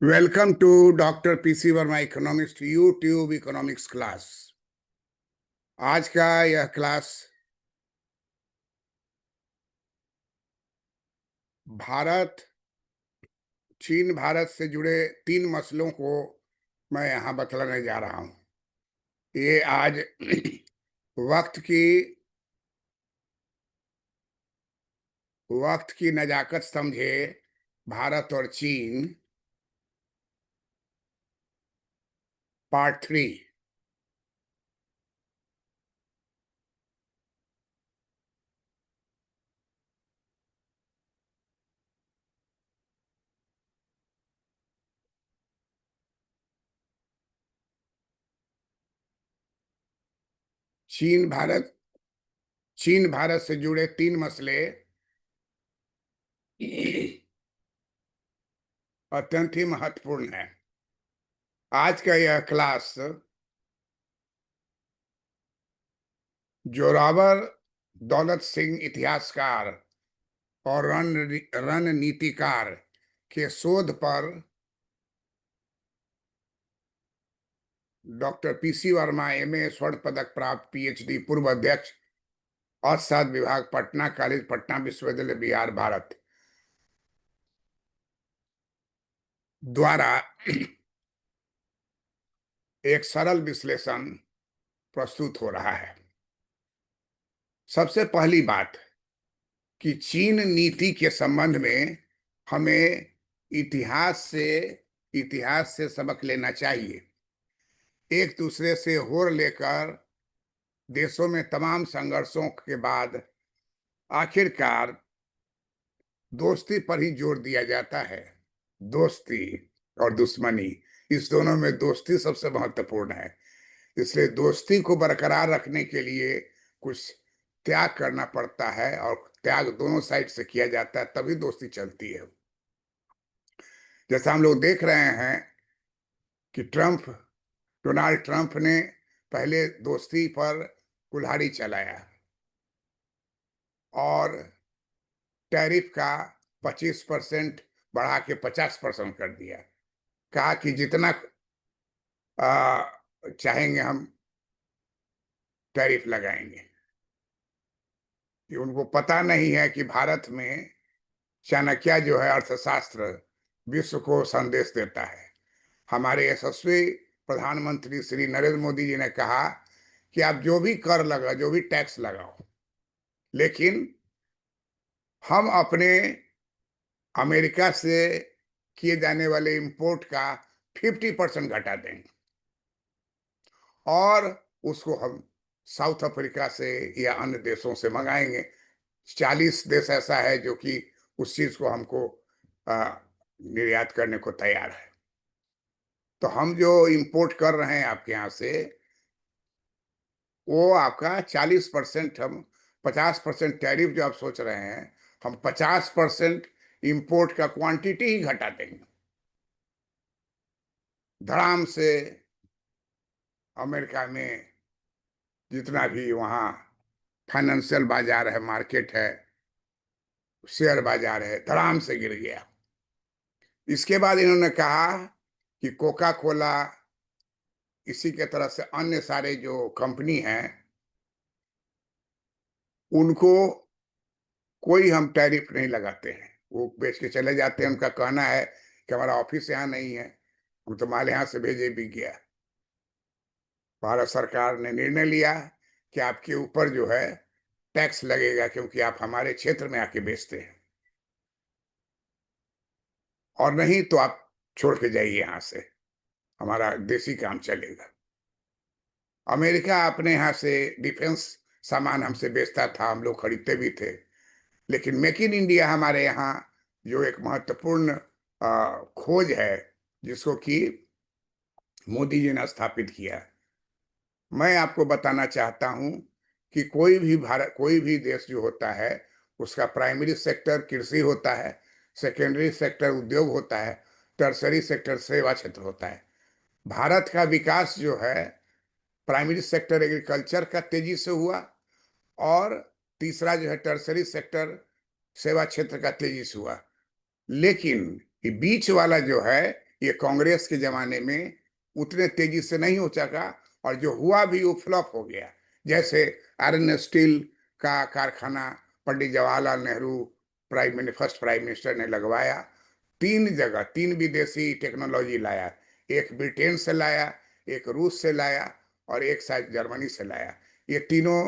Welcome to doctor PC Verma economics YouTube economics class. आज का यह क्लास भारत चीन भारत से जुड़े 3 मसलों को मैं यहाँ बतलाने जा रहा हूँ। ये आज वक्त की वक्त की नजाकत समझे भारत और चीन पार्ट 3। चीन भारत से जुड़े 3 मसले अत्यंत ही महत्वपूर्ण है। आज का यह क्लास जोरावर दौलत सिंह इतिहासकार और रणनीतिकार के शोध पर डॉक्टर पीसी वर्मा एमए स्वर्ण पदक प्राप्त पीएचडी पूर्व अध्यक्ष अर्थशास्त्र विभाग पटना कॉलेज पटना विश्वविद्यालय बिहार भारत द्वारा एक सरल विश्लेषण प्रस्तुत हो रहा है। सबसे पहली बात कि चीन नीति के संबंध में हमें इतिहास से सबक लेना चाहिए। एक दूसरे से होड़ लेकर देशों में तमाम संघर्षों के बाद आखिरकार दोस्ती पर ही जोर दिया जाता है। दोस्ती और दुश्मनी, इस दोनों में दोस्ती सबसे महत्वपूर्ण है। इसलिए दोस्ती को बरकरार रखने के लिए कुछ त्याग करना पड़ता है और त्याग दोनों साइड से किया जाता है, तभी दोस्ती चलती है। जैसा हम लोग देख रहे हैं कि डोनाल्ड ट्रंप ने पहले दोस्ती पर कुल्हाड़ी चलाया और टैरिफ का 25% बढ़ा के 50% कर दिया। कहा कि जितना चाहेंगे हम टैरिफ लगाएंगे। कि उनको पता नहीं है कि भारत में चाणक्य जो है अर्थशास्त्र विश्व को संदेश देता है। हमारे यशस्वी प्रधानमंत्री श्री नरेंद्र मोदी जी ने कहा कि आप जो भी कर लगाओ, जो भी टैक्स लगाओ, लेकिन हम अपने अमेरिका से किए जाने वाले इंपोर्ट का 50% घटा देंगे और उसको हम साउथ अफ्रीका से या अन्य देशों से मंगाएंगे। 40 देश ऐसा है जो कि उस चीज को हमको निर्यात करने को तैयार है। तो हम जो इंपोर्ट कर रहे हैं आपके यहाँ से, वो आपका 40%, हम 50% टैरिफ जो आप सोच रहे हैं, हम 50% इंपोर्ट का क्वांटिटी ही घटा देंगे। धड़ाम से अमेरिका में जितना भी वहाँ फाइनेंशियल बाजार है, मार्केट है, शेयर बाजार है, धड़ाम से गिर गया। इसके बाद इन्होंने कहा कि कोका कोला, इसी के तरह से अन्य सारे जो कंपनी हैं, उनको कोई हम टैरिफ नहीं लगाते हैं। वो बेच के चले जाते हैं। उनका कहना है कि हमारा ऑफिस यहाँ नहीं है, हम तो माल यहाँ से भेजे भी गया। भारत सरकार ने निर्णय लिया कि आपके ऊपर जो है टैक्स लगेगा, क्योंकि आप हमारे क्षेत्र में आके बेचते हैं, और नहीं तो आप छोड़ के जाइए यहाँ से, हमारा देसी काम चलेगा। अमेरिका अपने यहाँ से डिफेंस सामान हमसे बेचता था, हम लोग खरीदते भी थे, लेकिन मेक इन इंडिया हमारे यहाँ जो एक महत्वपूर्ण खोज है, जिसको कि मोदी जी ने स्थापित किया। मैं आपको बताना चाहता हूं कि कोई भी देश जो होता है, उसका प्राइमरी सेक्टर कृषि होता है, सेकेंडरी सेक्टर उद्योग होता है, टर्सरी सेक्टर सेवा क्षेत्र होता है। भारत का विकास जो है प्राइमरी सेक्टर एग्रीकल्चर का तेजी से हुआ, और तीसरा जो है टर्सरी सेक्टर सेवा क्षेत्र का तेजी से हुआ। लेकिन ये बीच वाला जो है ये कांग्रेस के ज़माने में उतने तेज़ी से नहीं हो सका और जो हुआ भी वो फ्लॉप हो गया। जैसे आयरन स्टील का कारखाना Pandit Jawaharlal Nehru first prime minister ने लगवाया। 3 जगह 3 विदेशी टेक्नोलॉजी लाया। एक ब्रिटेन से लाया, एक रूस से लाया और एक शायद जर्मनी से लाया। ये तीनों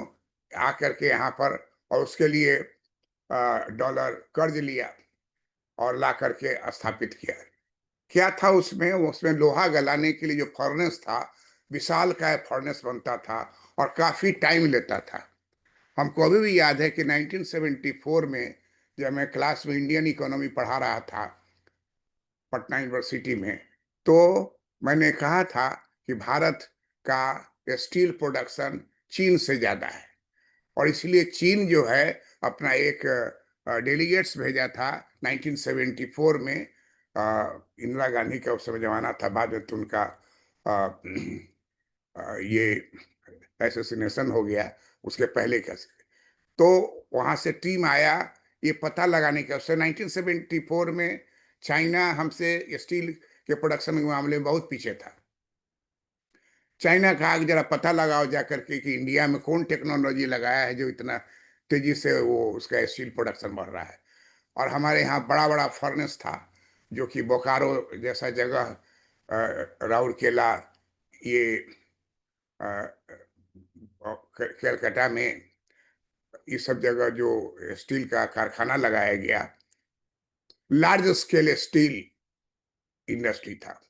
आकर के यहाँ पर और उसके लिए डॉलर कर्ज लिया और ला करके स्थापित किया। क्या था उसमें? उसमें लोहा गलाने के लिए जो फर्नेस था, विशालकाय फर्नेस बनता था और काफ़ी टाइम लेता था। हमको अभी भी याद है कि 1974 में जब मैं क्लास में इंडियन इकोनॉमी पढ़ा रहा था पटना यूनिवर्सिटी में, तो मैंने कहा था कि भारत का स्टील प्रोडक्शन चीन से ज़्यादा है और इसलिए चीन जो है अपना एक डेलीगेट्स भेजा था 1974 में। इंदिरा गांधी का उस समय ज़माना था, बाद में तो उनका अ, ये असैसिनेशन हो गया, उसके पहले का। तो वहाँ से टीम आया ये पता लगाने का। उससे 1974 में चाइना हमसे स्टील के प्रोडक्शन के मामले में बहुत पीछे था। चाइना कहा कि जरा पता लगाओ जा करके कि इंडिया में कौन टेक्नोलॉजी लगाया है जो इतना तेजी से वो उसका स्टील प्रोडक्शन बढ़ रहा है। और हमारे यहाँ बड़ा-बड़ा फर्नेस था जो कि बोकारो जैसा जगह राउरकेला ये कलकत्ता में ये सब जगह जो स्टील का कारखाना लगाया गया, लार्ज स्केल स्टील इंडस्ट्री था।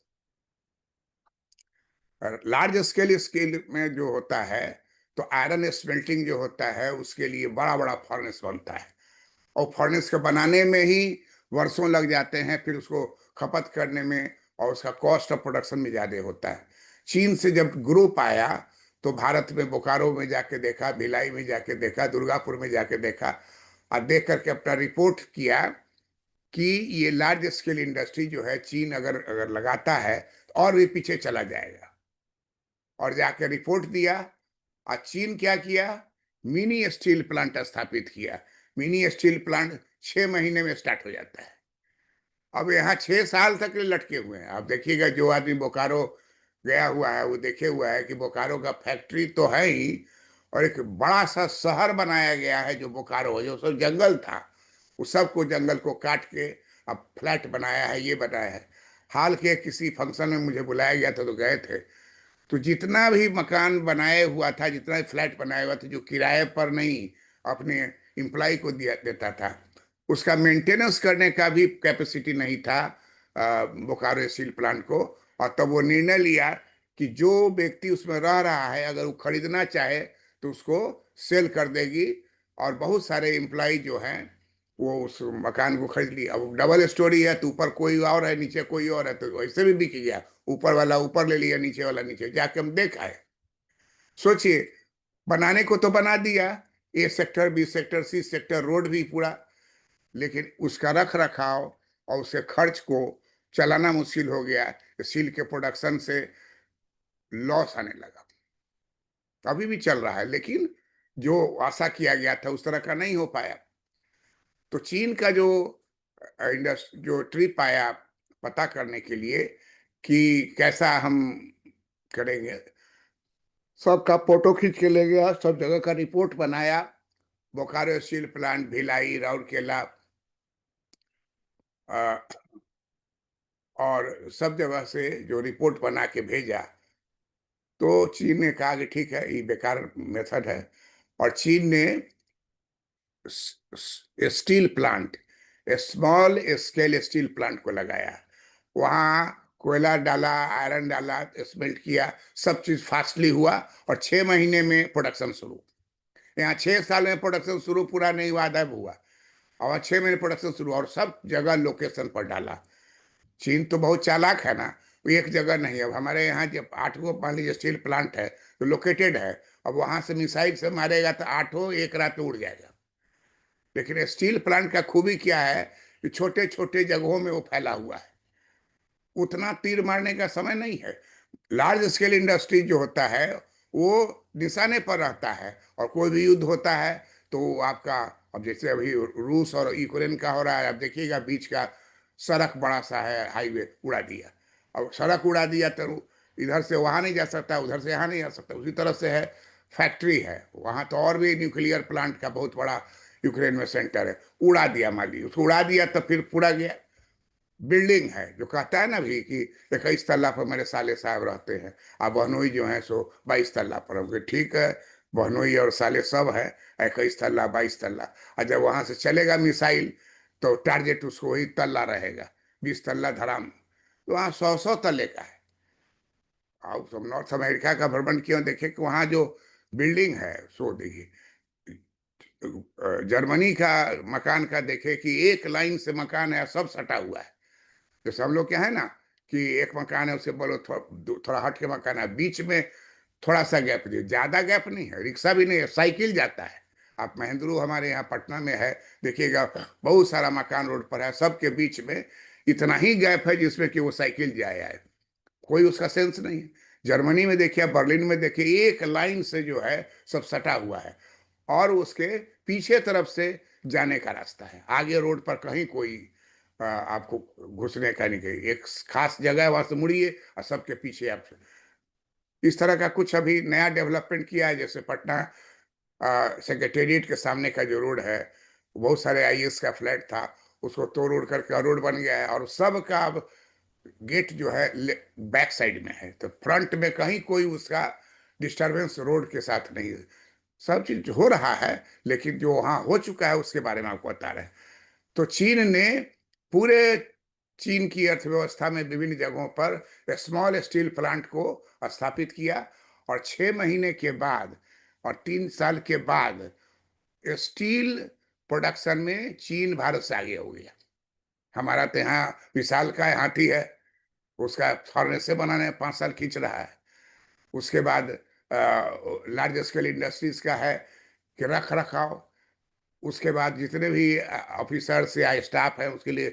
और लार्ज स्केल स्केल में जो होता है तो आयरन स्मेल्टिंग जो होता है उसके लिए बड़ा-बड़ा फर्नेस बनता है और फर्नेस के बनाने में ही वर्षों लग जाते हैं, फिर उसको खपत करने में और उसका कॉस्ट ऑफ प्रोडक्शन भी ज़्यादा होता है। चीन से जब ग्रुप आया तो भारत में बोकारो में जाके देखा, भिलाई में जाके देखा, दुर्गापुर में जाके देखा और देख करके अपना रिपोर्ट किया कि ये लार्ज स्केल इंडस्ट्री जो है चीन अगर अगर लगाता है तो और भी पीछे चला जाएगा। और जाके रिपोर्ट दिया और चीन क्या किया? मिनी स्टील प्लांट स्थापित किया। मिनी स्टील प्लांट 6 महीने में स्टार्ट हो जाता है। अब यहाँ 6 साल तक ये लटके हुए हैं। आप देखिएगा जो आदमी बोकारो गया हुआ है, वो देखे हुआ है कि बोकारो का फैक्ट्री तो है ही और एक बड़ा-सा शहर बनाया गया है जो बोकारो है, जो सब जंगल था, उस सबको जंगल को काट के अब फ्लैट बनाया है, ये बनाया है। हाल के किसी फंक्शन में मुझे बुलाया गया था तो गए थे। तो जितना भी मकान बनाए हुआ था, जितना भी फ्लैट बनाया हुआ था, जो किराए पर नहीं अपने एम्प्लॉय को दिया देता था, उसका मेंटेनेंस करने का भी कैपेसिटी नहीं था बोकारो स्टील प्लांट को। और तब वो निर्णय लिया कि जो व्यक्ति उसमें रह रहा है अगर वो खरीदना चाहे तो उसको सेल कर देगी और बहुत सारे एम्प्लॉय जो हैं वो उस मकान को खरीद लिया। अब डबल स्टोरी है तो ऊपर कोई और है, नीचे कोई और है, तो वैसे भी बिक गया। ऊपर वाला ऊपर ले लिया, नीचे वाला नीचे, जाके हम देखा है। सोचिए, बनाने को तो बना दिया, A sector, B sector, C sector, road भी पूरा, लेकिन उसका रख रखाव और उसके खर्च को चलाना मुश्किल हो गया। स्टील के प्रोडक्शन से लॉस आने लगा। अभी भी चल रहा है लेकिन जो आशा किया गया था उस तरह का नहीं हो पाया। तो चीन का जो जो ट्रिप आया पता करने के लिए कि कैसा हम करेंगे, सबका फोटो खींच के ले गया, सब जगह का रिपोर्ट बनाया। बोकारो स्टील प्लांट, भिलाई, राउरकेला अ, और सब जगह से जो रिपोर्ट बना के भेजा, तो चीन ने कहा कि ठीक है, ये बेकार मेथड है और चीन ने steel plant, small scale steel plant को लगाया। वहाँ कोयला डाला, आयरन डाला, स्मेल्ट किया, सब चीज़ फास्टली हुआ और 6 महीने में प्रोडक्शन शुरू। यहाँ 6 साल में प्रोडक्शन शुरू पूरा नहीं हुआ, आधा हुआ और 6 महीने प्रोडक्शन शुरू और सब जगह लोकेशन पर डाला। चीन तो बहुत चालाक है ना, वो एक जगह नहीं। अब हमारे यहाँ जब 8 गो मान लीजिए स्टील प्लांट है तो लोकेटेड है, अब वहाँ से मिसाइल से मारेगा तो 8 एक रात में उड़ जाएगा। लेकिन स्टील प्लांट का खूबी क्या है कि छोटे-छोटे जगहों में वो फैला हुआ है। उतना तीर मारने का समय नहीं है। लार्ज स्केल इंडस्ट्री जो होता है वो निशाने पर रहता है और कोई भी युद्ध होता है तो वो आपका, अब जैसे अभी रूस और यूक्रेन का हो रहा है, अब देखिएगा बीच का सड़क बड़ा सा है, हाईवे उड़ा दिया। अब सड़क उड़ा दिया तो इधर से वहां नहीं जा सकता, उधर से यहाँ नहीं जा सकता। उसी तरह से है, फैक्ट्री है वहां तो, और भी न्यूक्लियर प्लांट का बहुत बड़ा यूक्रेन में सेंटर है, उड़ा दिया, मान लीजिए उसको उड़ा दिया तो फिर पूरा गया। बिल्डिंग है जो कहता है ना भी कि 21 तल्ला पर मेरे साले साहब रहते हैं, अब बहनोई जो है सो 22 तल्ला पर, हमके ठीक है, बहनोई और साले सब है 21 तल्ला 22 तल्ला। और जब वहां से चलेगा मिसाइल तो टारगेट उसको वही तल्ला रहेगा, 20 तल्ला धराम, तो वहाँ 100 100 तल्ले का है। आप सब नॉर्थ अमेरिका का भ्रमण किया, देखे कि वहाँ जो बिल्डिंग है सो देखिए, जर्मनी का मकान का देखे कि एक लाइन से मकान है, सब सटा हुआ है। जैसे हम लोग क्या है ना कि एक मकान है, उससे बोलो थोड़ा हट के मकान है, बीच में थोड़ा सा गैप दिए, ज्यादा गैप नहीं है, रिक्शा भी नहीं है, साइकिल जाता है। आप महेंद्रू हमारे यहाँ पटना में है, देखिएगा बहुत सारा मकान रोड पर है, सबके बीच में इतना ही गैप है जिसमें कि वो साइकिल जाए आए, कोई उसका सेंस नहीं है। जर्मनी में देखिए, बर्लिन में देखिए, एक लाइन से जो है सब सटा हुआ है, और उसके पीछे तरफ से जाने का रास्ता है, आगे रोड पर कहीं कोई आपको घुसने का नहीं, कहीं एक खास जगह है वहां से मुड़िए और सबके पीछे आप। इस तरह का कुछ अभी नया डेवलपमेंट किया है, जैसे पटना सेक्रेटेरिएट के सामने का जो रोड है, बहुत सारे आईएएस का फ्लैट था, उसको तोड़ उड़ करके रोड बन गया है, और सबका अब गेट जो है बैक साइड में है, तो फ्रंट में कहीं कोई उसका डिस्टरबेंस रोड के साथ नहीं है। सब चीज हो रहा है, लेकिन जो वहां हो चुका है उसके बारे में आपको बता रहे हैं। तो चीन ने पूरे, चीन की अर्थव्यवस्था में विभिन्न जगहों पर स्मॉल स्टील प्लांट को स्थापित किया, और 6 महीने के बाद और 3 साल के बाद स्टील प्रोडक्शन में चीन भारत से आगे हो गया। हमारा तो यहाँ विशाल का हाथी है, उसका फॉर्नेस से बनाने में 5 साल खींच रहा है। उसके बाद लार्ज स्केल इंडस्ट्रीज का है कि रख रखाव, उसके बाद जितने भी ऑफिसर्स या स्टाफ है उसके लिए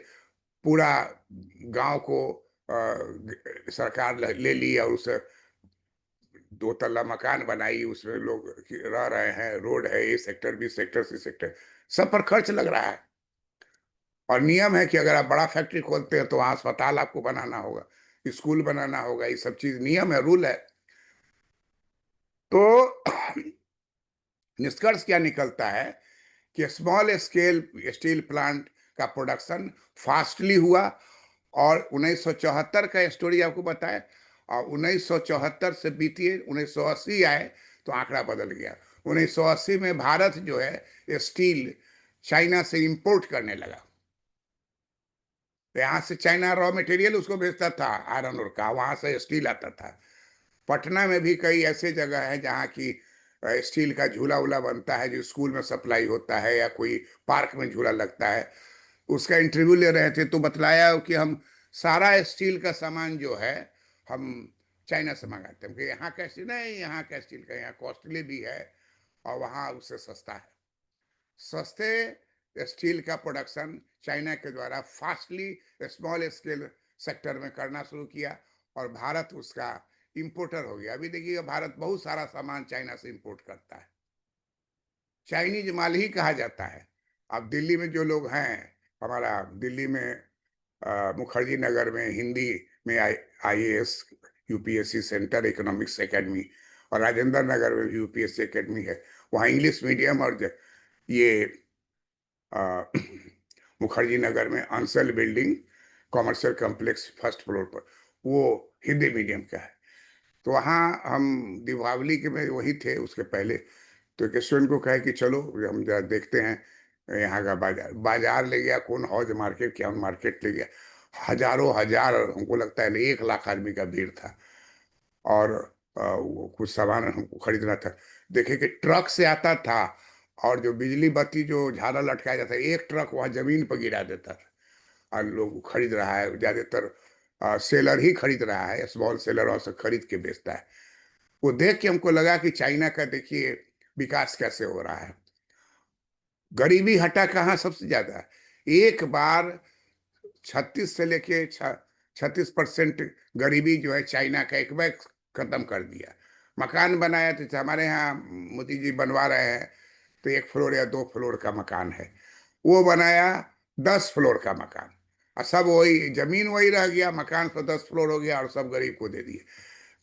पूरा गांव को सरकार ले ली, और उसे 2 तल्ला मकान बनाई, उसमें लोग रह रहे हैं, रोड है, A sector, B sector, C sector, सब पर खर्च लग रहा है। और नियम है कि अगर आप बड़ा फैक्ट्री खोलते हैं तो वहां अस्पताल आपको बनाना होगा, स्कूल बनाना होगा, ये सब चीज नियम है, रूल है। तो निष्कर्ष क्या निकलता है कि स्मॉल स्केल स्टील प्लांट का प्रोडक्शन फास्टली हुआ, और 1974 का स्टोरी आपको बताया, और 1974 से बीतिए 1980 आए तो आंकड़ा बदल गया। 1980 में भारत जो है स्टील चाइना से इंपोर्ट करने लगा, तो यहाँ से चाइना रॉ मटेरियल उसको भेजता था आयरन और का, वहां से स्टील आता था। पटना में भी कई ऐसे जगह हैं जहाँ की स्टील का झूला वूला बनता है, जो स्कूल में सप्लाई होता है या कोई पार्क में झूला लगता है। उसका इंटरव्यू ले रहे थे तो बतलाया कि हम सारा स्टील का सामान जो है हम चाइना से मंगाते हैं, कि यहाँ का स्टील नहीं, यहाँ का स्टील का यहाँ कॉस्टली भी है और वहाँ उससे सस्ता है। सस्ते स्टील का प्रोडक्शन चाइना के द्वारा फास्टली स्मॉल स्केल सेक्टर में करना शुरू किया, और भारत उसका इंपोर्टर हो गया। अभी देखिए भारत बहुत सारा सामान चाइना से इंपोर्ट करता है, चाइनीज माल ही कहा जाता है। अब दिल्ली में जो लोग हैं, हमारा दिल्ली में मुखर्जी नगर में हिंदी में IAS UPSC centre economics academy, और राजेंद्र नगर में भी यूपीएससी एकेडमी है, वहाँ इंग्लिश मीडियम, और ये अ, मुखर्जी नगर में Ansal building commercial complex first floor पर, वो हिंदी मीडियम का है। तो वहाँ हम दीपावली के में वही थे, उसके पहले तो एक स्टूडेंट को कहे कि चलो हम जरा देखते हैं यहाँ का बाजार, बाजार ले गया, कौन हौज मार्केट, क्या मार्केट ले गया, हजारों हजार, हमको लगता है 1 लाख आदमी का भीड़ था। और वो कुछ सामान हमको खरीदना था, देखे कि ट्रक से आता था, और जो बिजली बत्ती जो झालर लटकाया जाता है, एक ट्रक वहाँ जमीन पर गिरा देता था, और लोग खरीद रहा है, ज्यादातर सेलर ही खरीद रहा है, स्मॉल सेलर और से खरीद के बेचता है। वो देख के हमको लगा कि चाइना का देखिए विकास कैसे हो रहा है। गरीबी हटा कहाँ सबसे ज्यादा, एक बार 36 से लेके 36% गरीबी जो है चाइना का एक बार खत्म कर दिया। मकान बनाया तो हमारे यहाँ मोदी जी बनवा रहे हैं, तो 1 फ्लोर या 2 फ्लोर का मकान है, वो बनाया 10 फ्लोर का मकान। और सब वही जमीन वही रह गया, मकान 110 फ्लोर हो गया और सब गरीब को दे दिए।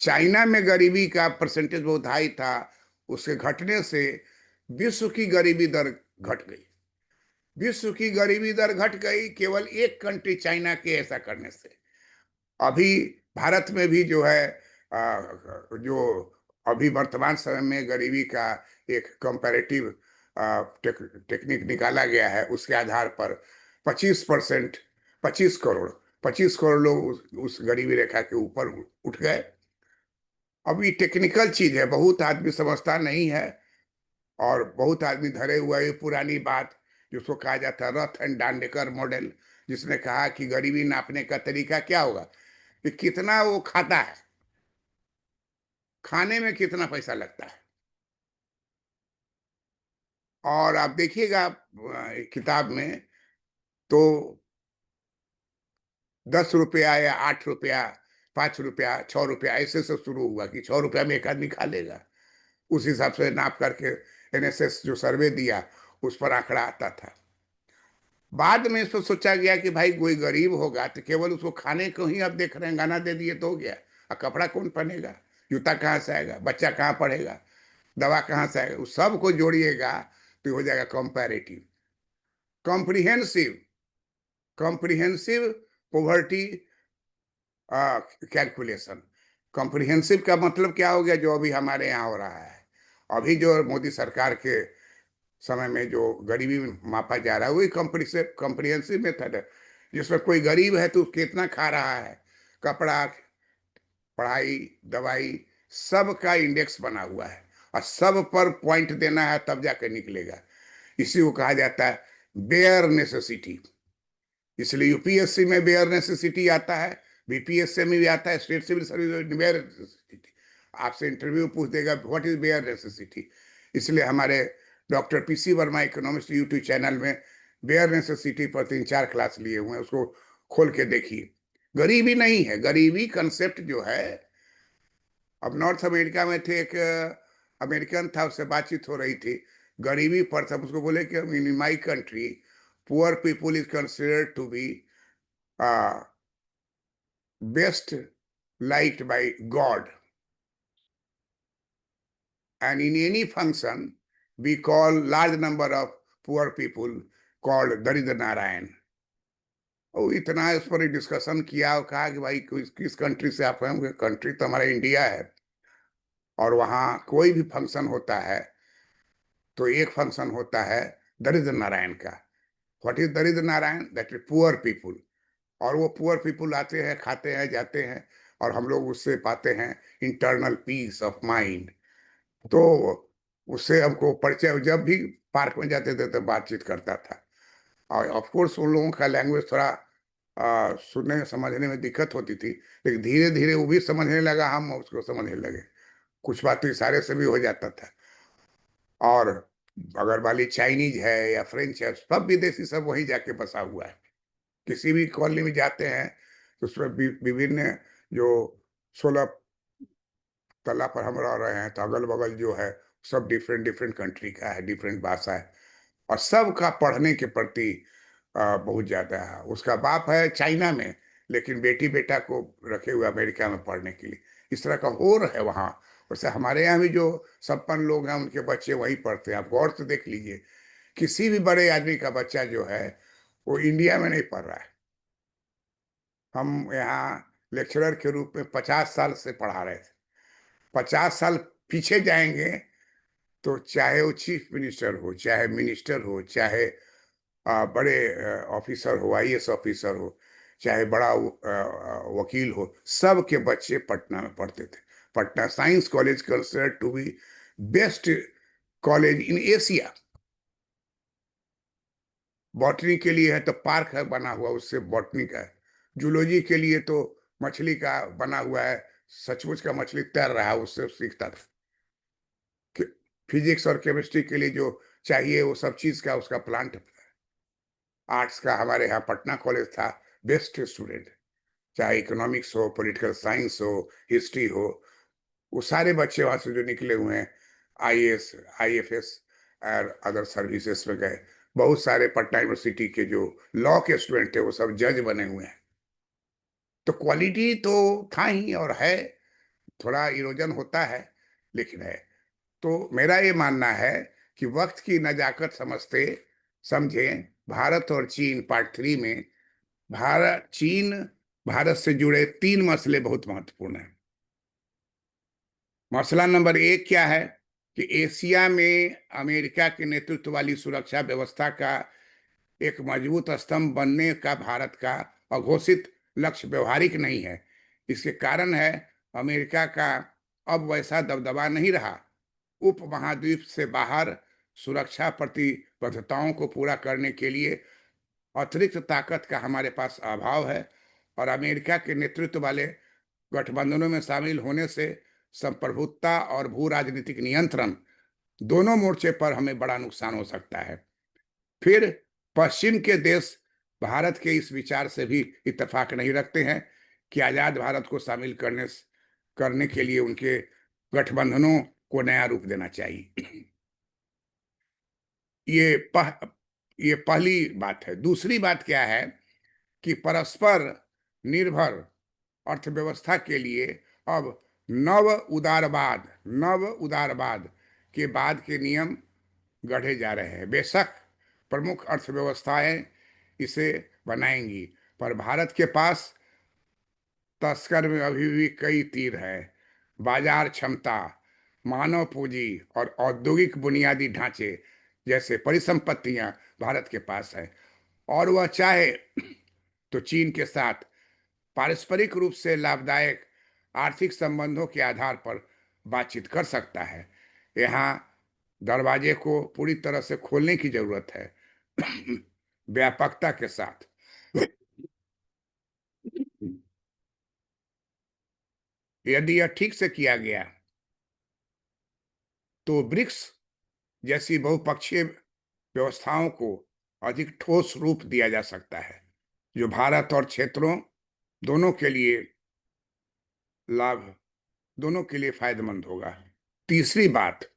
चाइना में गरीबी का परसेंटेज बहुत हाई था, उसके घटने से विश्व की गरीबी दर घट गई। विश्व की गरीबी दर घट गई केवल एक कंट्री चाइना के ऐसा करने से। अभी भारत में भी जो है जो अभी वर्तमान समय में गरीबी का एक कंपैरेटिव टेक्निक निकाला गया है, उसके आधार पर 25%, 25 करोड़, 25 करोड़ लोग उस गरीबी रेखा के ऊपर उठ गए। अब ये टेक्निकल चीज है, बहुत आदमी समझता नहीं है, और बहुत आदमी धरे हुआ है पुरानी बात जिसको कहा जाता है रथ एंड डांडेकर मॉडल, जिसने कहा कि गरीबी नापने का तरीका क्या होगा कि कितना वो खाता है, खाने में कितना पैसा लगता है। और आप देखिएगा किताब में तो 10 रुपया या 8 रुपया, 5 रुपया, 6 रुपया ऐसे से शुरू हुआ कि 6 रुपया में एक आदमी खा लेगा। उस हिसाब से नाप करके एनएसएस जो सर्वे दिया उस पर आंकड़ा आता था। बाद में इसको सोचा गया कि भाई कोई गरीब होगा तो केवल उसको खाने को ही आप देख रहे हैं, गाना दे दिए तो हो गया। और कपड़ा कौन पहनेगा, जूता कहाँ से आएगा, बच्चा कहाँ पढ़ेगा, दवा कहाँ से आएगा, उस सब को जोड़िएगा तो हो जाएगा comparative, comprehensive, comprehensive poverty calculation. Comprehensive का मतलब क्या हो गया, जो अभी हमारे यहाँ हो रहा है। अभी जो मोदी सरकार के समय में जो गरीबी मापा जा रहा है वही कॉम्प्रिहेंसिव मेथड है, जिसमें कोई गरीब है तो कितना खा रहा है, कपड़ा, पढ़ाई, दवाई, सब का इंडेक्स बना हुआ है और सब पर पॉइंट देना है तब जाकर निकलेगा। इसी को कहा जाता है बेयर नेसेसिटी। इसलिए यूपीएससी में बेयर नेसेसिटी आता है, बीपीएससी में भी आता है, स्टेट सिविल सर्विस में बेयर नेसेसिटी। आपसे इंटरव्यू पूछ देगा व्हाट इज बेयर नेसेसिटी। इसलिए हमारे doctor PC Verma economist YouTube channel में बेयर नेसेसिटी पर 3-4 क्लास लिए हुए हैं, उसको खोल के देखिए। गरीबी नहीं है, गरीबी कंसेप्ट जो है। अब नॉर्थ अमेरिका में थे, एक अमेरिकन था, उससे बातचीत हो रही थी गरीबी पर, सब उसको बोले कि in my country poor people is considered to be best liked by God. And in any function, we call large number of poor people called Daridra Narayan. और इतना इस पर डिस्कशन किया और कहा कि भाई किस कंट्री से आप हैं, कंट्री तो हमारा इंडिया है, और वहाँ कोई भी फंक्शन होता है तो एक फंक्शन होता है दरिद्र नारायण का। व्हाट इज दरिद्र Narayan? That is poor people. और वो पुअर पीपुल आते हैं, खाते हैं, जाते हैं, और हम लोग उससे पाते हैं इंटरनल पीस ऑफ माइंड। तो उससे हमको परिचय, जब भी पार्क में जाते थे तो बातचीत करता था। और ऑफ कोर्स उन लोगों का लैंग्वेज थोड़ा सुनने समझने में दिक्कत होती थी, लेकिन धीरे धीरे वो भी समझने लगा, हम उसको समझने लगे। कुछ बात तो इशारे से भी हो जाता था। और अगर वाली चाइनीज है या फ्रेंच है, सब विदेशी सब वहीं जाके बसा हुआ है। किसी भी कॉलोनी में जाते हैं तो उसमें विभिन्न जो 16 तला पर हम रह रहे हैं तो अगल बगल जो है सब डिफरेंट डिफरेंट कंट्री का है, डिफरेंट भाषा है, और सबका पढ़ने के प्रति बहुत ज्यादा है। उसका बाप है चाइना में, लेकिन बेटी बेटा को रखे हुए अमेरिका में पढ़ने के लिए। इस तरह का होर है वहाँ। वैसे हमारे यहाँ भी जो संपन्न लोग हैं उनके बच्चे वहीं पढ़ते हैं। आप गौर से देख लीजिए, किसी भी बड़े आदमी का बच्चा जो है वो इंडिया में नहीं पढ़ रहा है। हम यहाँ लेक्चरर के रूप में 50 साल से पढ़ा रहे थे। 50 साल पीछे जाएंगे तो चाहे वो चीफ मिनिस्टर हो, चाहे मिनिस्टर हो, चाहे बड़े ऑफिसर हो, आईएएस ऑफिसर हो, चाहे बड़ा वकील हो, सब के बच्चे पटना में पढ़ते थे। Patna science college considered to be best college in Asia. Botany के लिए है तो पार्क है बना हुआ, उससे बॉटनी का है। जूलॉजी के लिए तो मछली का बना हुआ है, सचमुच का मछली तैर रहा है उससे सीखता था। फिजिक्स और केमिस्ट्री के लिए जो चाहिए वो सब चीज का उसका प्लांट। आर्ट्स का हमारे यहाँ पटना कॉलेज था, बेस्ट स्टूडेंट, चाहे इकोनॉमिक्स हो, पॉलिटिकल साइंस हो, हिस्ट्री हो, वो सारे बच्चे वहां से जो निकले हुए हैं आईएएस, आईएफएस और अदर सर्विसेज में गए। बहुत सारे पटना यूनिवर्सिटी के जो लॉ के स्टूडेंट थे वो सब जज बने हुए हैं। तो क्वालिटी तो था ही और है, थोड़ा इरोजन होता है, लेकिन है। तो मेरा ये मानना है कि वक्त की नजाकत समझते समझे भारत और चीन पार्ट 3 में चीन भारत से जुड़े 3 मसले बहुत महत्वपूर्ण हैं। मसला नंबर 1 क्या है कि एशिया में अमेरिका के नेतृत्व वाली सुरक्षा व्यवस्था का एक मजबूत स्तंभ बनने का भारत का अघोषित लक्ष्य व्यवहारिक नहीं है। इसके कारण है अमेरिका का अब वैसा दबदबा नहीं रहा। उपमहाद्वीप से बाहर सुरक्षा प्रतिबद्धताओं को पूरा करने के लिए अतिरिक्त ताकत का हमारे पास अभाव है, और अमेरिका के नेतृत्व वाले गठबंधनों में शामिल होने से संप्रभुता और भू राजनीतिक नियंत्रण दोनों मोर्चे पर हमें बड़ा नुकसान हो सकता है। फिर पश्चिम के देश भारत के इस विचार से भी इत्तेफाक नहीं रखते हैं कि आजाद भारत को शामिल करने के लिए उनके गठबंधनों को नया रूप देना चाहिए। ये पह, ये पहली बात है। दूसरी बात क्या है कि परस्पर निर्भर अर्थव्यवस्था के लिए अब नव उदारवाद के बाद के नियम गढ़े जा रहे हैं। बेशक प्रमुख अर्थव्यवस्थाएं इसे बनाएंगी, पर भारत के पास तस्कर में अभी भी कई तीर हैं। बाजार क्षमता, मानव पूंजी और औद्योगिक बुनियादी ढांचे जैसे परिसंपत्तियां भारत के पास है, और वह चाहे तो चीन के साथ पारस्परिक रूप से लाभदायक आर्थिक संबंधों के आधार पर बातचीत कर सकता है। यहाँ दरवाजे को पूरी तरह से खोलने की जरूरत है, व्यापकता के साथ। यदि यह ठीक से किया गया तो ब्रिक्स जैसी बहुपक्षीय व्यवस्थाओं को अधिक ठोस रूप दिया जा सकता है, जो भारत और क्षेत्रों दोनों के लिए लाभ दोनों के लिए फायदेमंद होगा। तीसरी बात,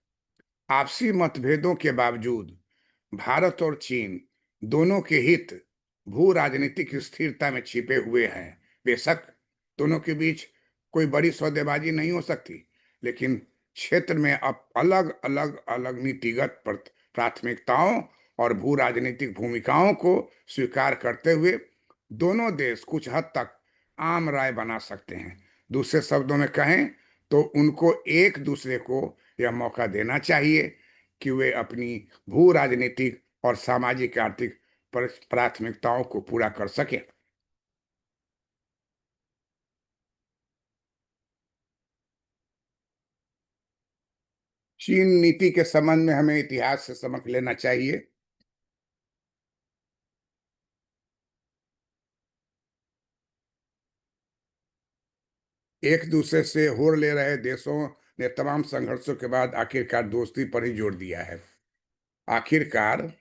आपसी मतभेदों के बावजूद भारत और चीन दोनों के हित भू राजनीतिक स्थिरता में छिपे हुए हैं। बेशक दोनों के बीच कोई बड़ी सौदेबाजी नहीं हो सकती, लेकिन क्षेत्र में अब अलग नीतिगत प्राथमिकताओं और भू राजनीतिक भूमिकाओं को स्वीकार करते हुए दोनों देश कुछ हद तक आम राय बना सकते हैं। दूसरे शब्दों में कहें तो उनको एक दूसरे को यह मौका देना चाहिए कि वे अपनी भू राजनीतिक और सामाजिक आर्थिक प्राथमिकताओं को पूरा कर सके। चीन नीति के संबंध में हमें इतिहास से समझ लेना चाहिए। एक दूसरे से होड़ ले रहे देशों ने तमाम संघर्षों के बाद आखिरकार दोस्ती पर ही जोर दिया है। आखिरकार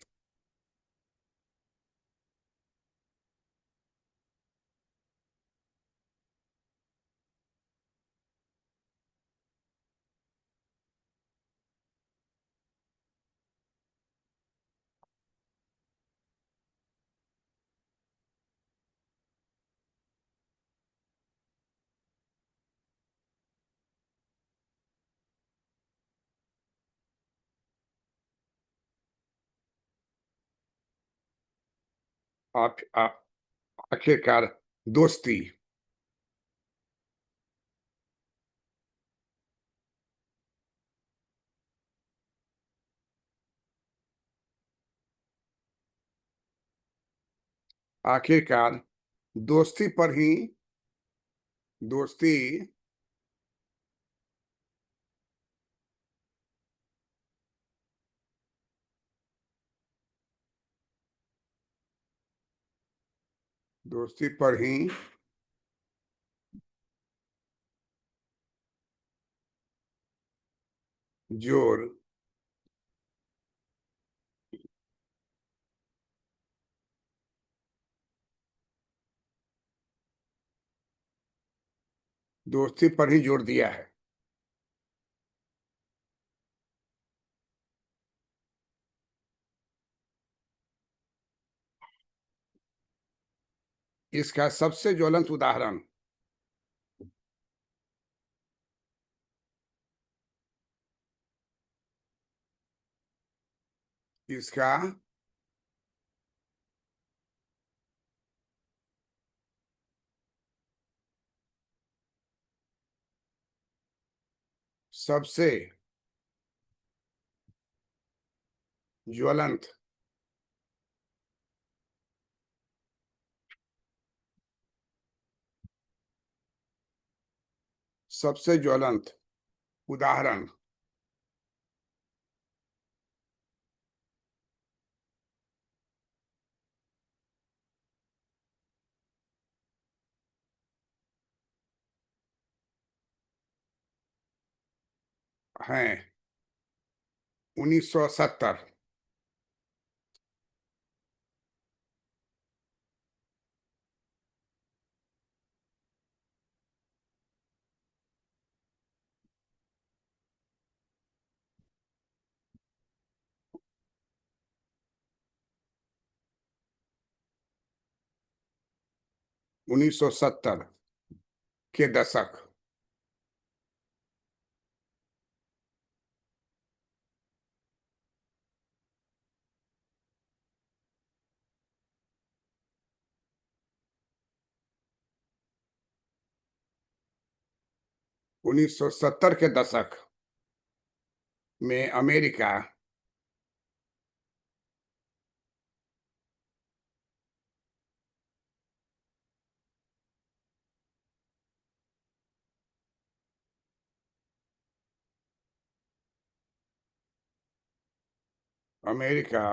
आप, आ, आखिरकार दोस्ती आखिरकार दोस्ती पर ही दोस्ती दोस्ती पर ही जोर दोस्ती पर ही जोर दिया है। इसका सबसे ज्वलंत उदाहरण इसका सबसे ज्वलंत सबसे ज्वलंत उदाहरण है 1970। 1970 के दशक। 1970 के दशक में अमेरिका अमेरिका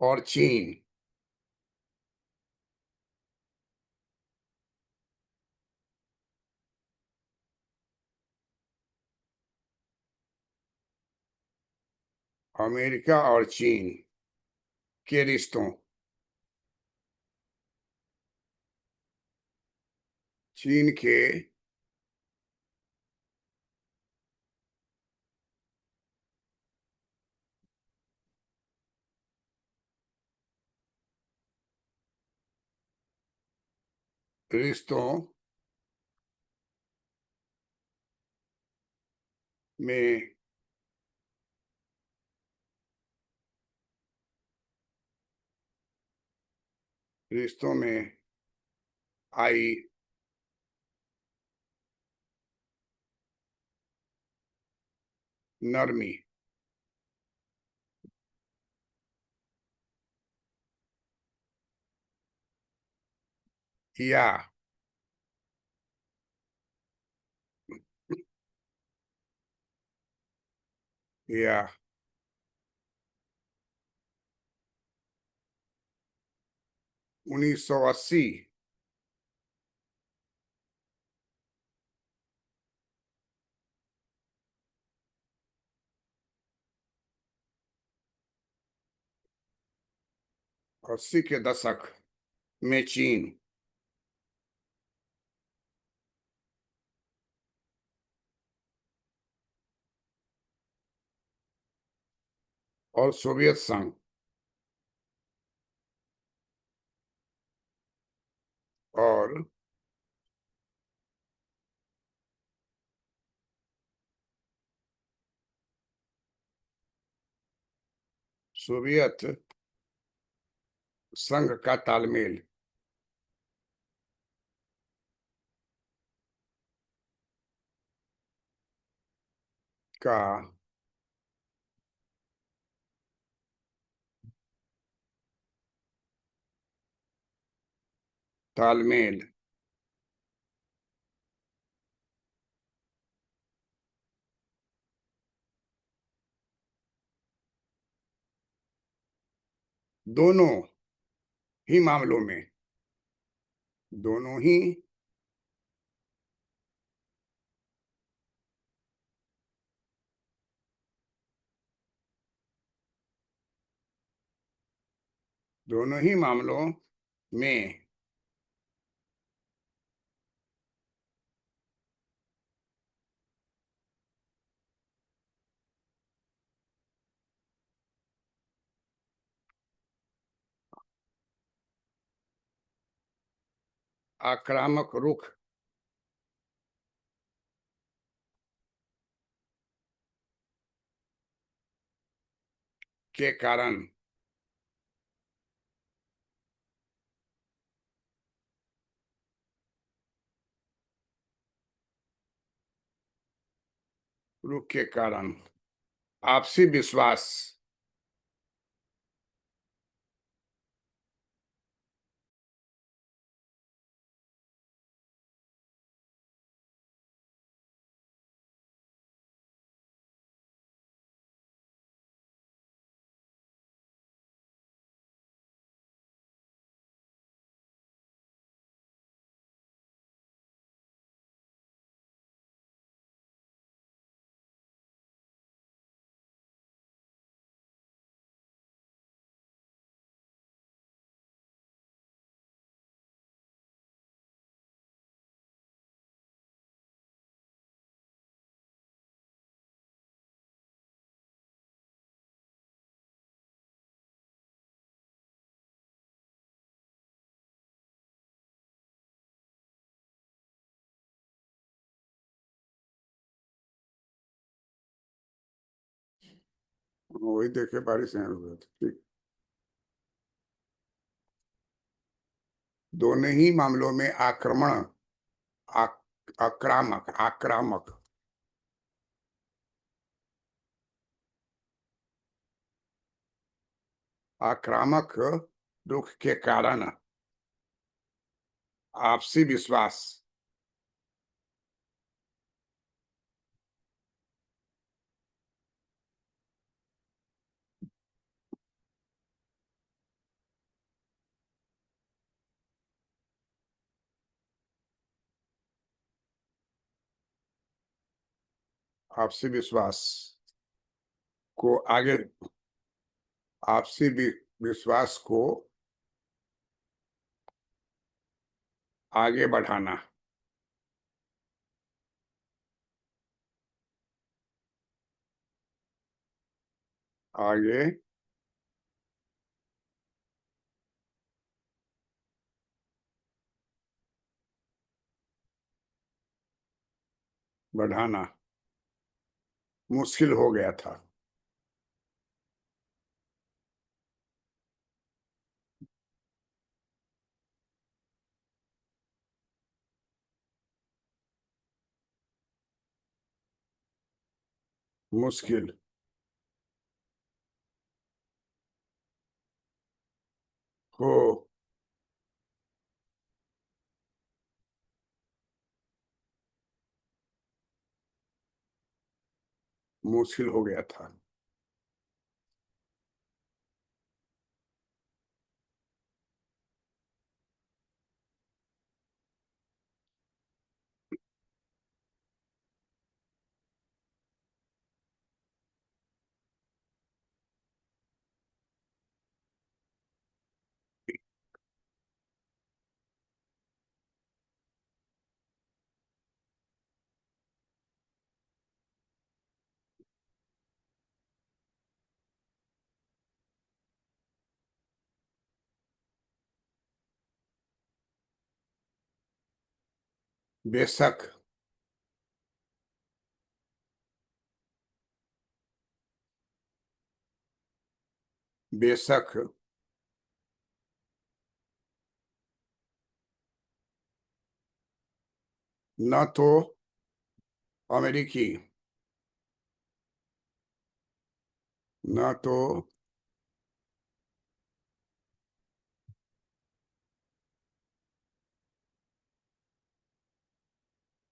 और चीन अमेरिका और चीन के रिश्तों, चीन के रिश्तों में रिश्तों में आई नरमी या या 1980 80 के दशक में चीन और सोवियत संघ और सोवियत संघ का तालमेल का तालमेल दोनों ही मामलों में दोनों ही दोनों ही मामलों में आक्रामक रुख के कारण रुख के कारण आपसी विश्वास वही देखे बारिश यहाँ हुआ था ठीक। दोनों ही मामलों में आक्रमण आक्रामक आक्रामक आक्रामक रुख के कारण आपसी विश्वास आपसी विश्वास को आगे आपसी विश्वास को आगे बढ़ाना आगे बढ़ाना मुश्किल हो गया था। मुश्किल हो मुश्किल हो गया था। बेशक बेशक न तो अमेरिकी न तो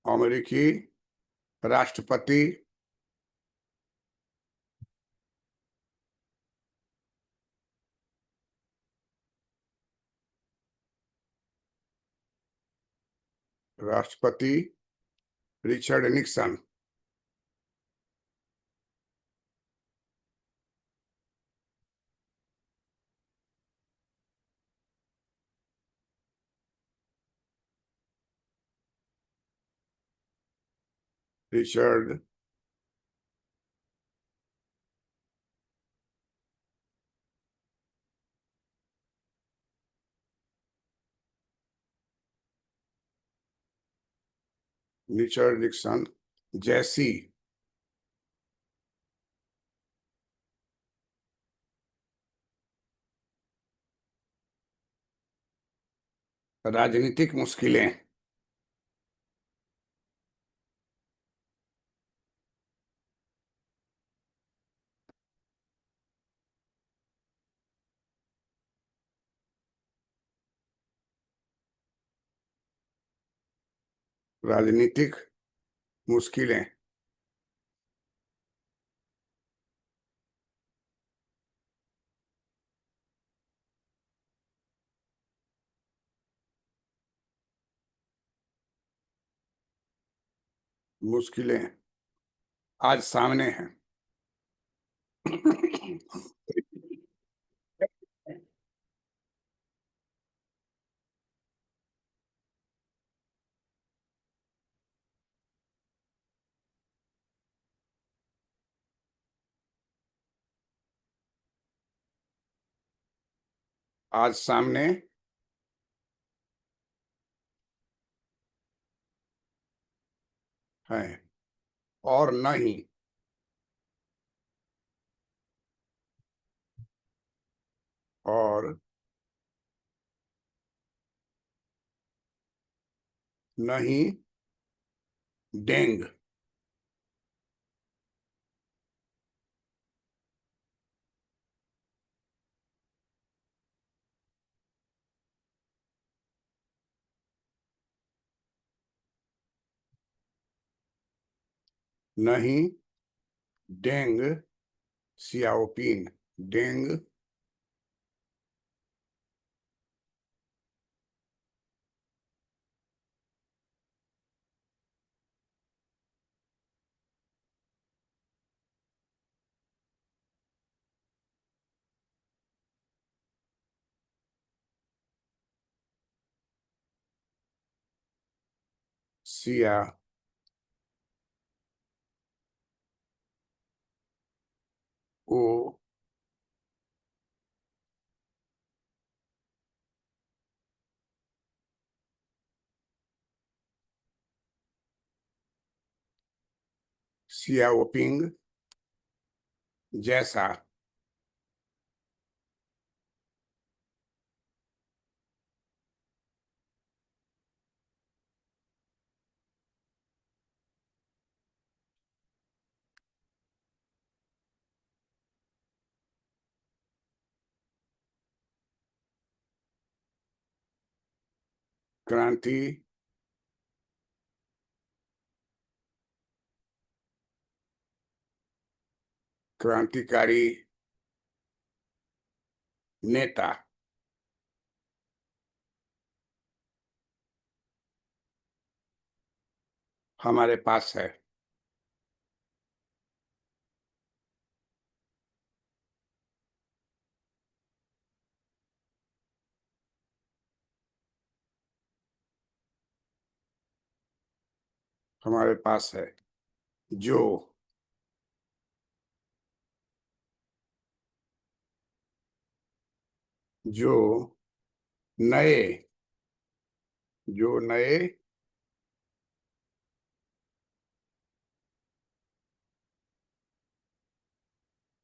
अमेरिकी राष्ट्रपति राष्ट्रपति Richard Nixon Richard Richard Nixon जैसी राजनीतिक मुश्किलें राजनीतिक मुश्किलें मुश्किलें आज सामने हैं। आज सामने हैं और न ही और न ही डेंग न ही डेंग सियाओपिन डेंग सिया ओ सियाओपिंग जैसा क्रांति क्रांतिकारी नेता हमारे पास है। हमारे पास है जो जो नए जो नए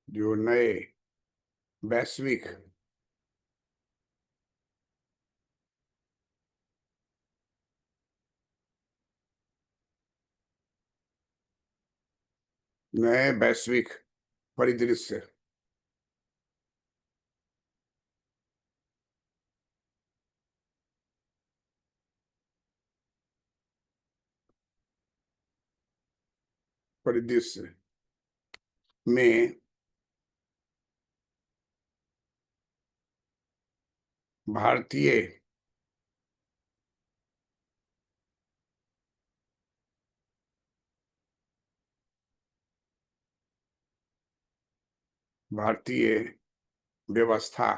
जो नए वैश्विक नए वैश्विक परिदृश्य परिदृश्य में भारतीय भारतीय व्यवस्था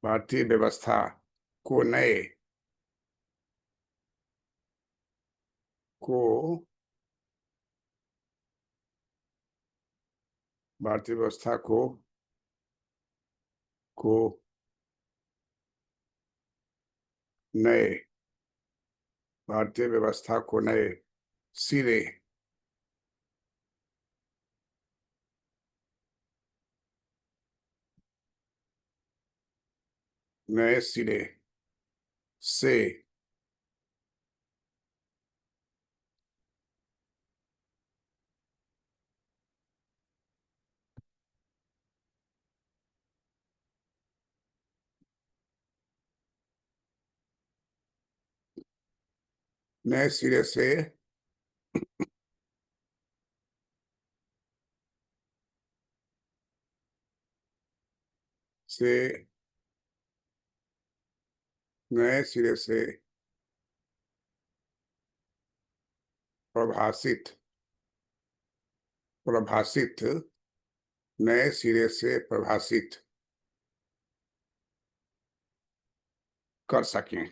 भारतीय व्यवस्था को नए को भारतीय व्यवस्था को को नए भारतीय व्यवस्था को नए सिरे नए सिरे से नए सिरे से नए सिरे से प्रभाषित प्रभाषित नए सिरे से प्रभाषित कर सकें।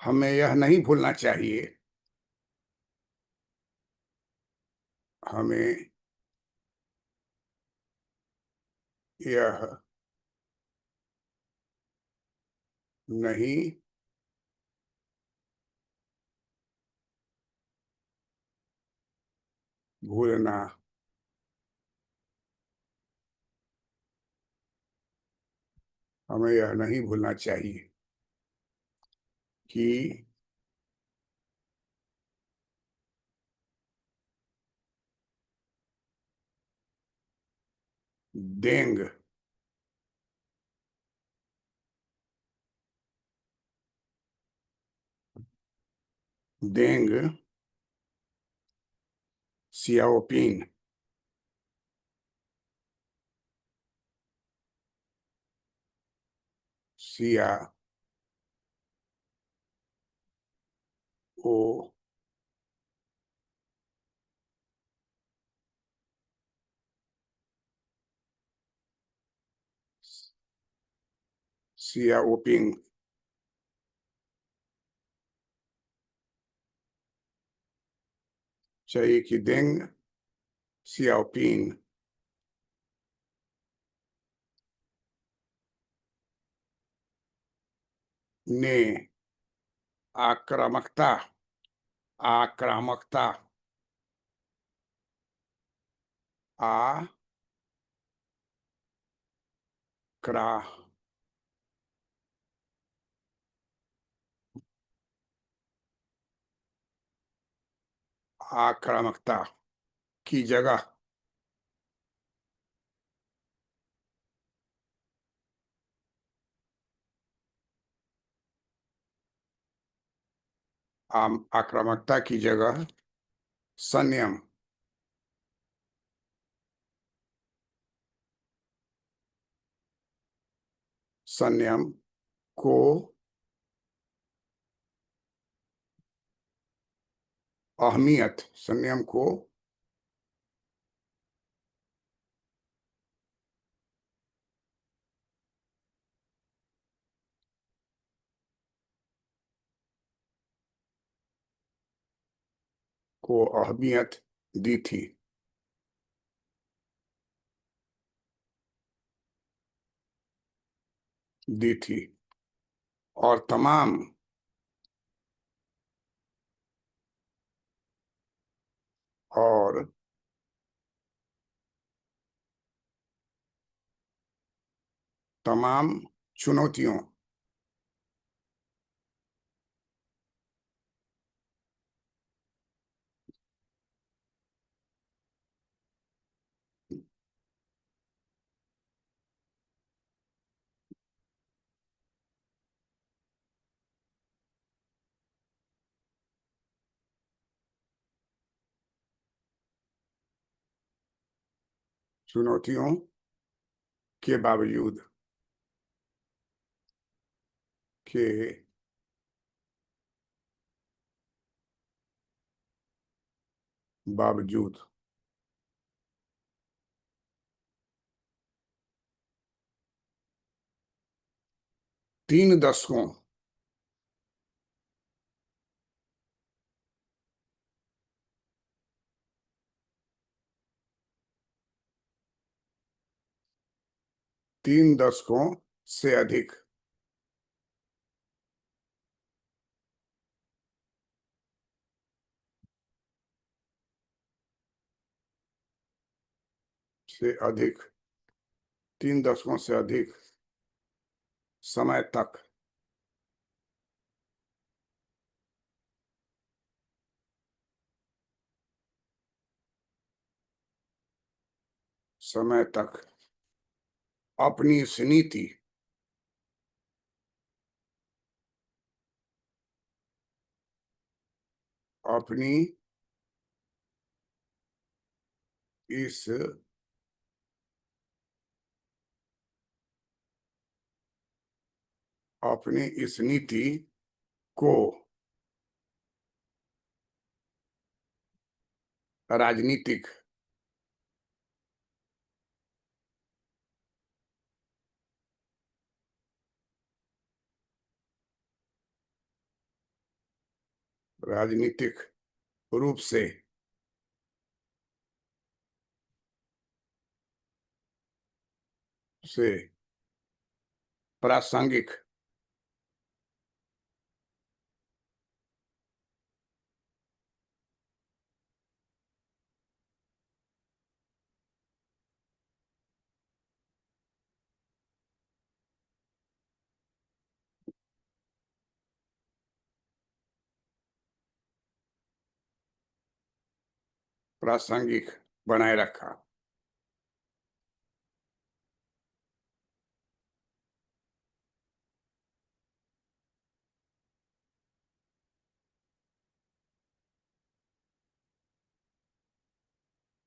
हमें यह नहीं भूलना चाहिए, हमें यह नहीं भूलना हमें यह नहीं भूलना चाहिए कि डेंग डेंग सियाओपिंग सिया ओ सियाओपिंग चाहिए कि डेंग सियाओपिंग ने आक्रामकता आक्रामकता क्रा आक्रामकता की जगह आक्रामकता की जगह संयम संयम को अहमियत संयम को अहमियत दी थी। दी थी और और तमाम चुनौतियों चुनौतियों के बावजूद के बावजूद 3 दशकों 3 दशकों से अधिक से अधिक 3 दशकों से अधिक समय तक समय तक अपनी इस नीति अपनी इस अपनी इस नीति को राजनीतिक राजनीतिक रूप से प्रासंगिक प्रासंगिक बनाए रखा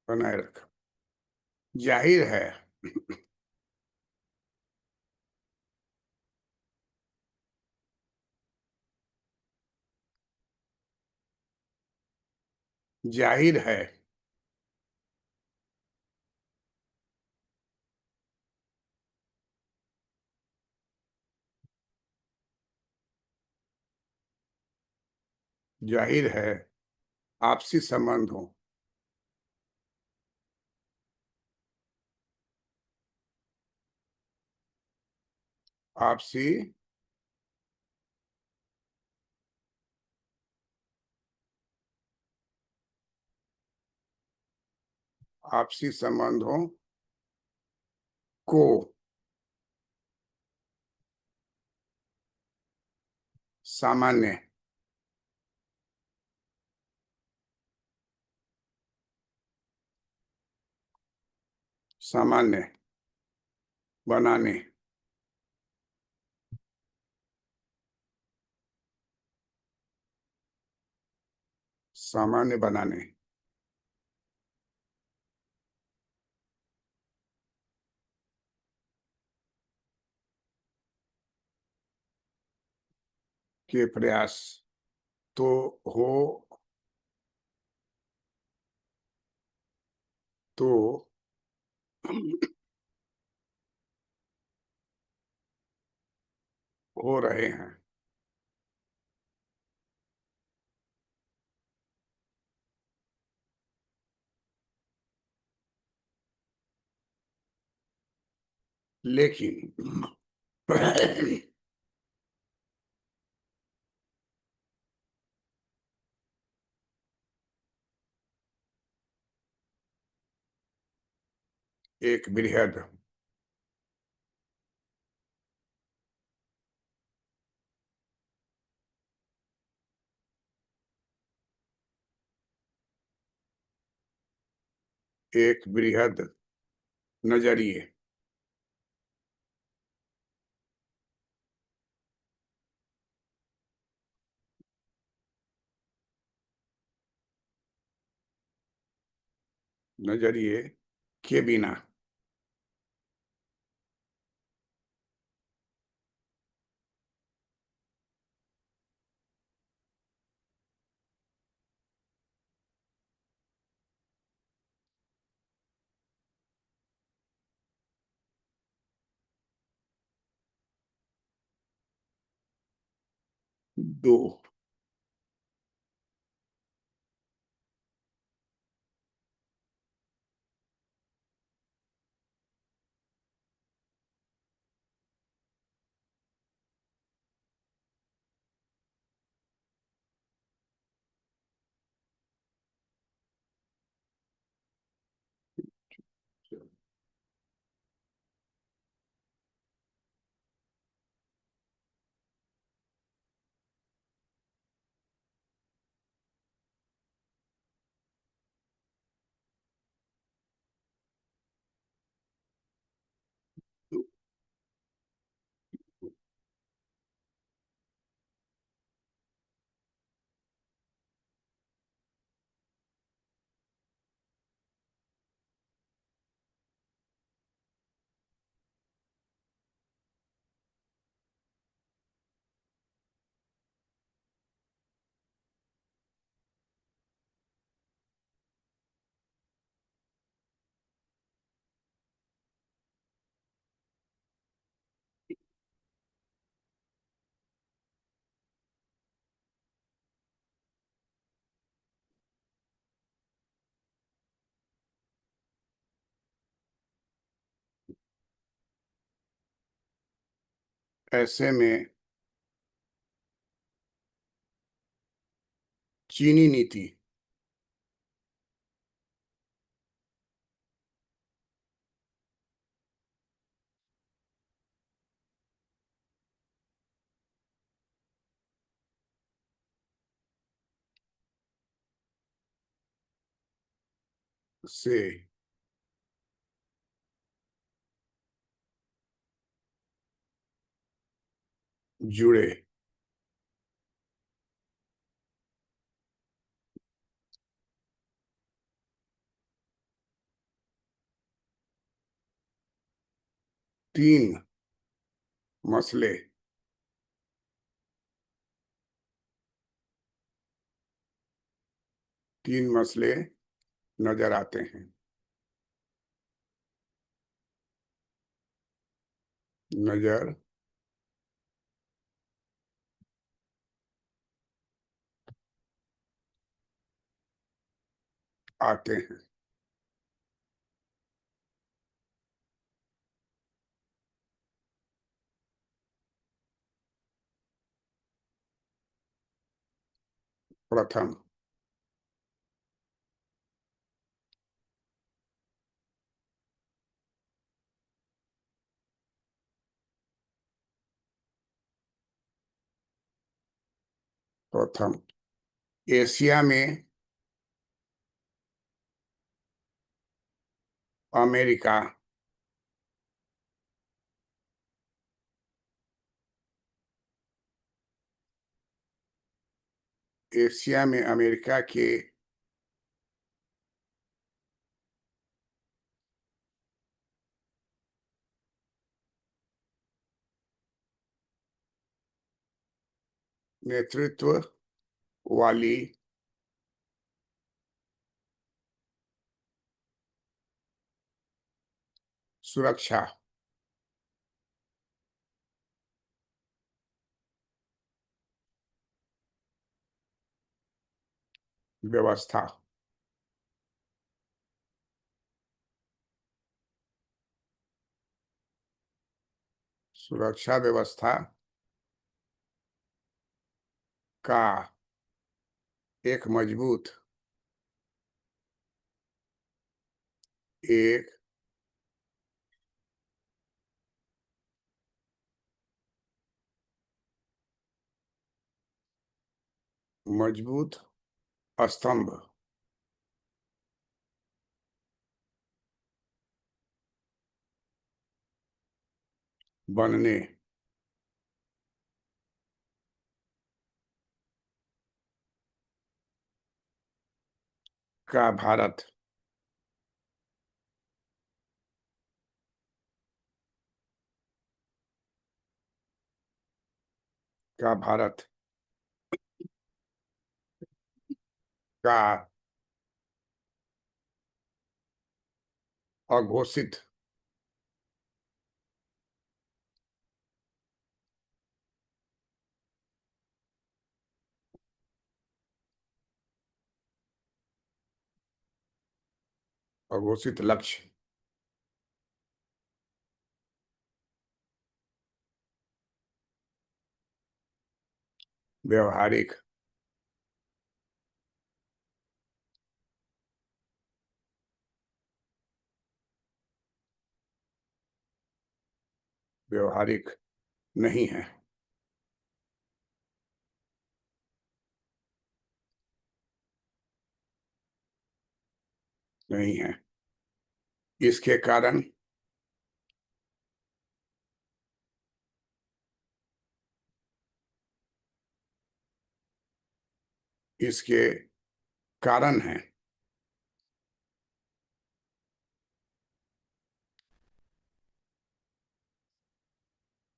बनाए रखा जाहिर है जाहिर है जाहिर है आपसी संबंधों आपसी आपसी संबंधों को सामान्य सामान्य बनाने सामान्य बनाने के प्रयास तो हो तो हो रहे हैं लेकिन एक बृहद एक बृहद नजरिए नजरिए के बिना दो। ऐसे में चीनी नीति से जुड़े 3 मसले 3 मसले नजर आते हैं। नजर आते हैं। प्रथम, प्रथम एशिया में अमेरिका एशिया में अमेरिका के नेतृत्व वाली सुरक्षा व्यवस्था सुरक्षा व्यवस्था का एक एक मजबूत स्तंभ बनने का भारत का भारत का अघोषित अघोषित लक्ष्य, व्यवहारिक, व्यवहारिक नहीं है। नहीं है। इसके कारण, इसके कारण हैं।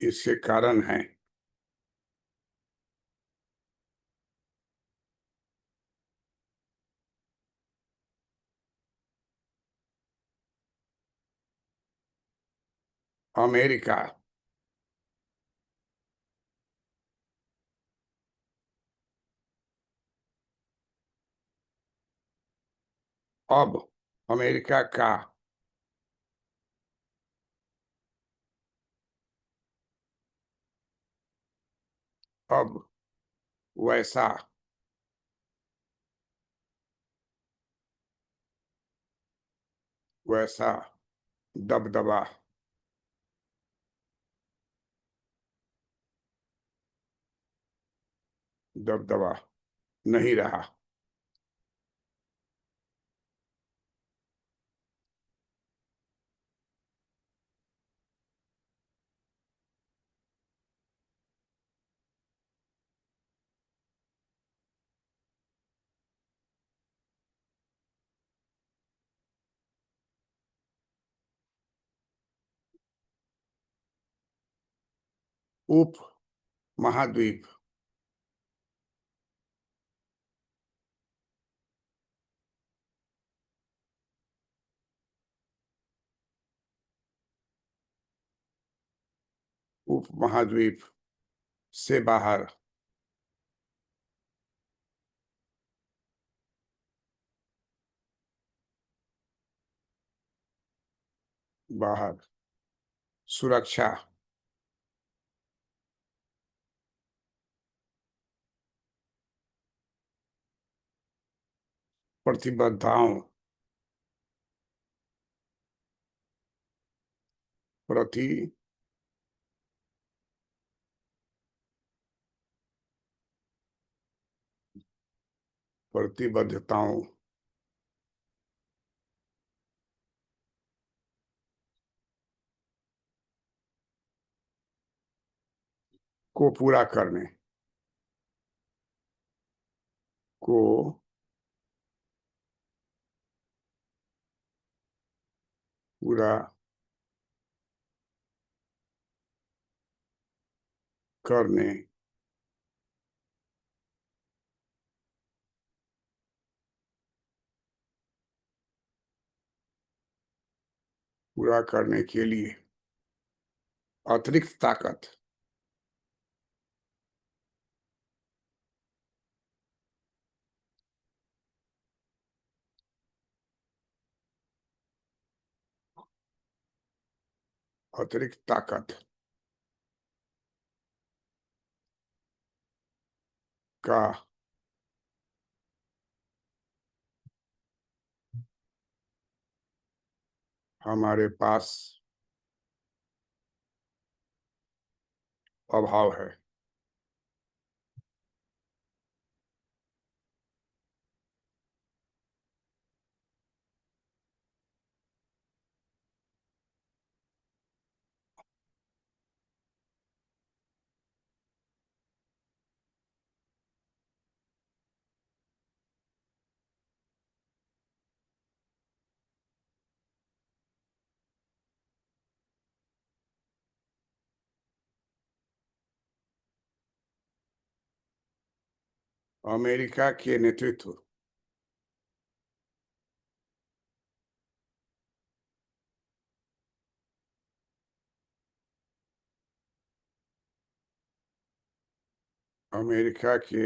इसके कारण हैं। अमेरिका अब, अमेरिका का अब वैसा वैसा दबदबा दबदबा नहीं रहा। उप महाद्वीप उप महाद्वीप से बाहर, बाहर सुरक्षा, प्रतिबद्धताओं, प्रति प्रतिबद्धताओं को पूरा करने, को पूरा करने, पूरा करने के लिए अतिरिक्त ताकत, अतिरिक्त ताकत का हमारे पास अभाव है। अमेरिका के नेतृत्व, अमेरिका के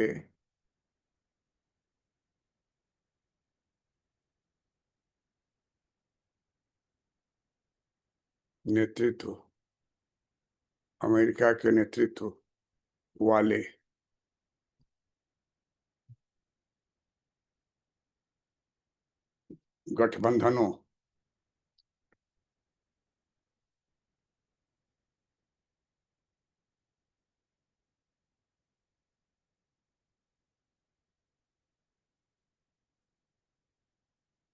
नेतृत्व, अमेरिका के नेतृत्व वाले गठबंधनों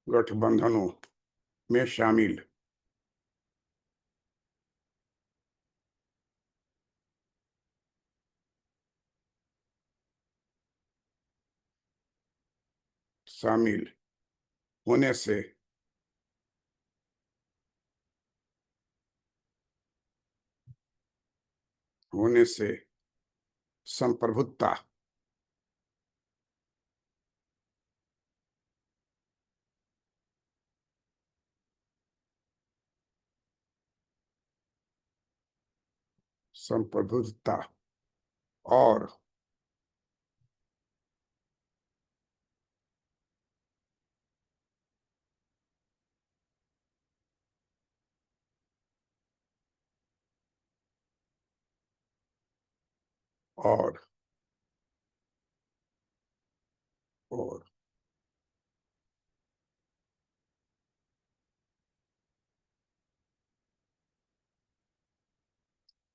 गठबंधनों में शामिल शामिल होने से होने से संप्रभुता संप्रभुता और और और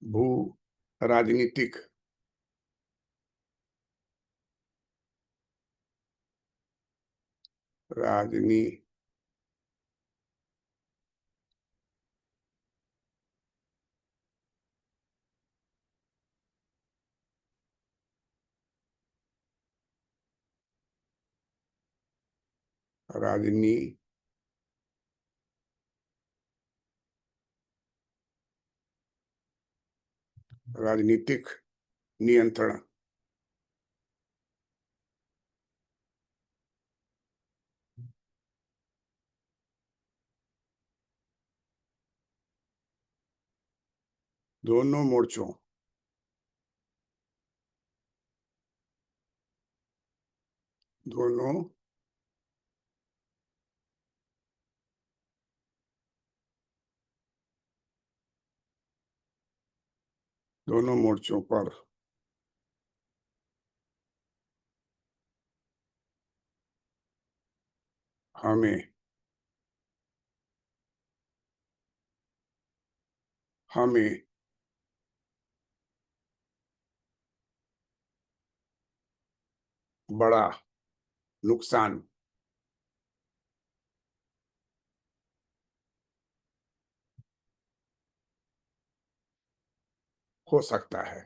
भू राजनीतिक राजनी राजनी राजनीतिक नियंत्रण दोनों मोर्चों दोनों दोनों मोर्चों पर हमें हमें बड़ा नुकसान हो सकता है।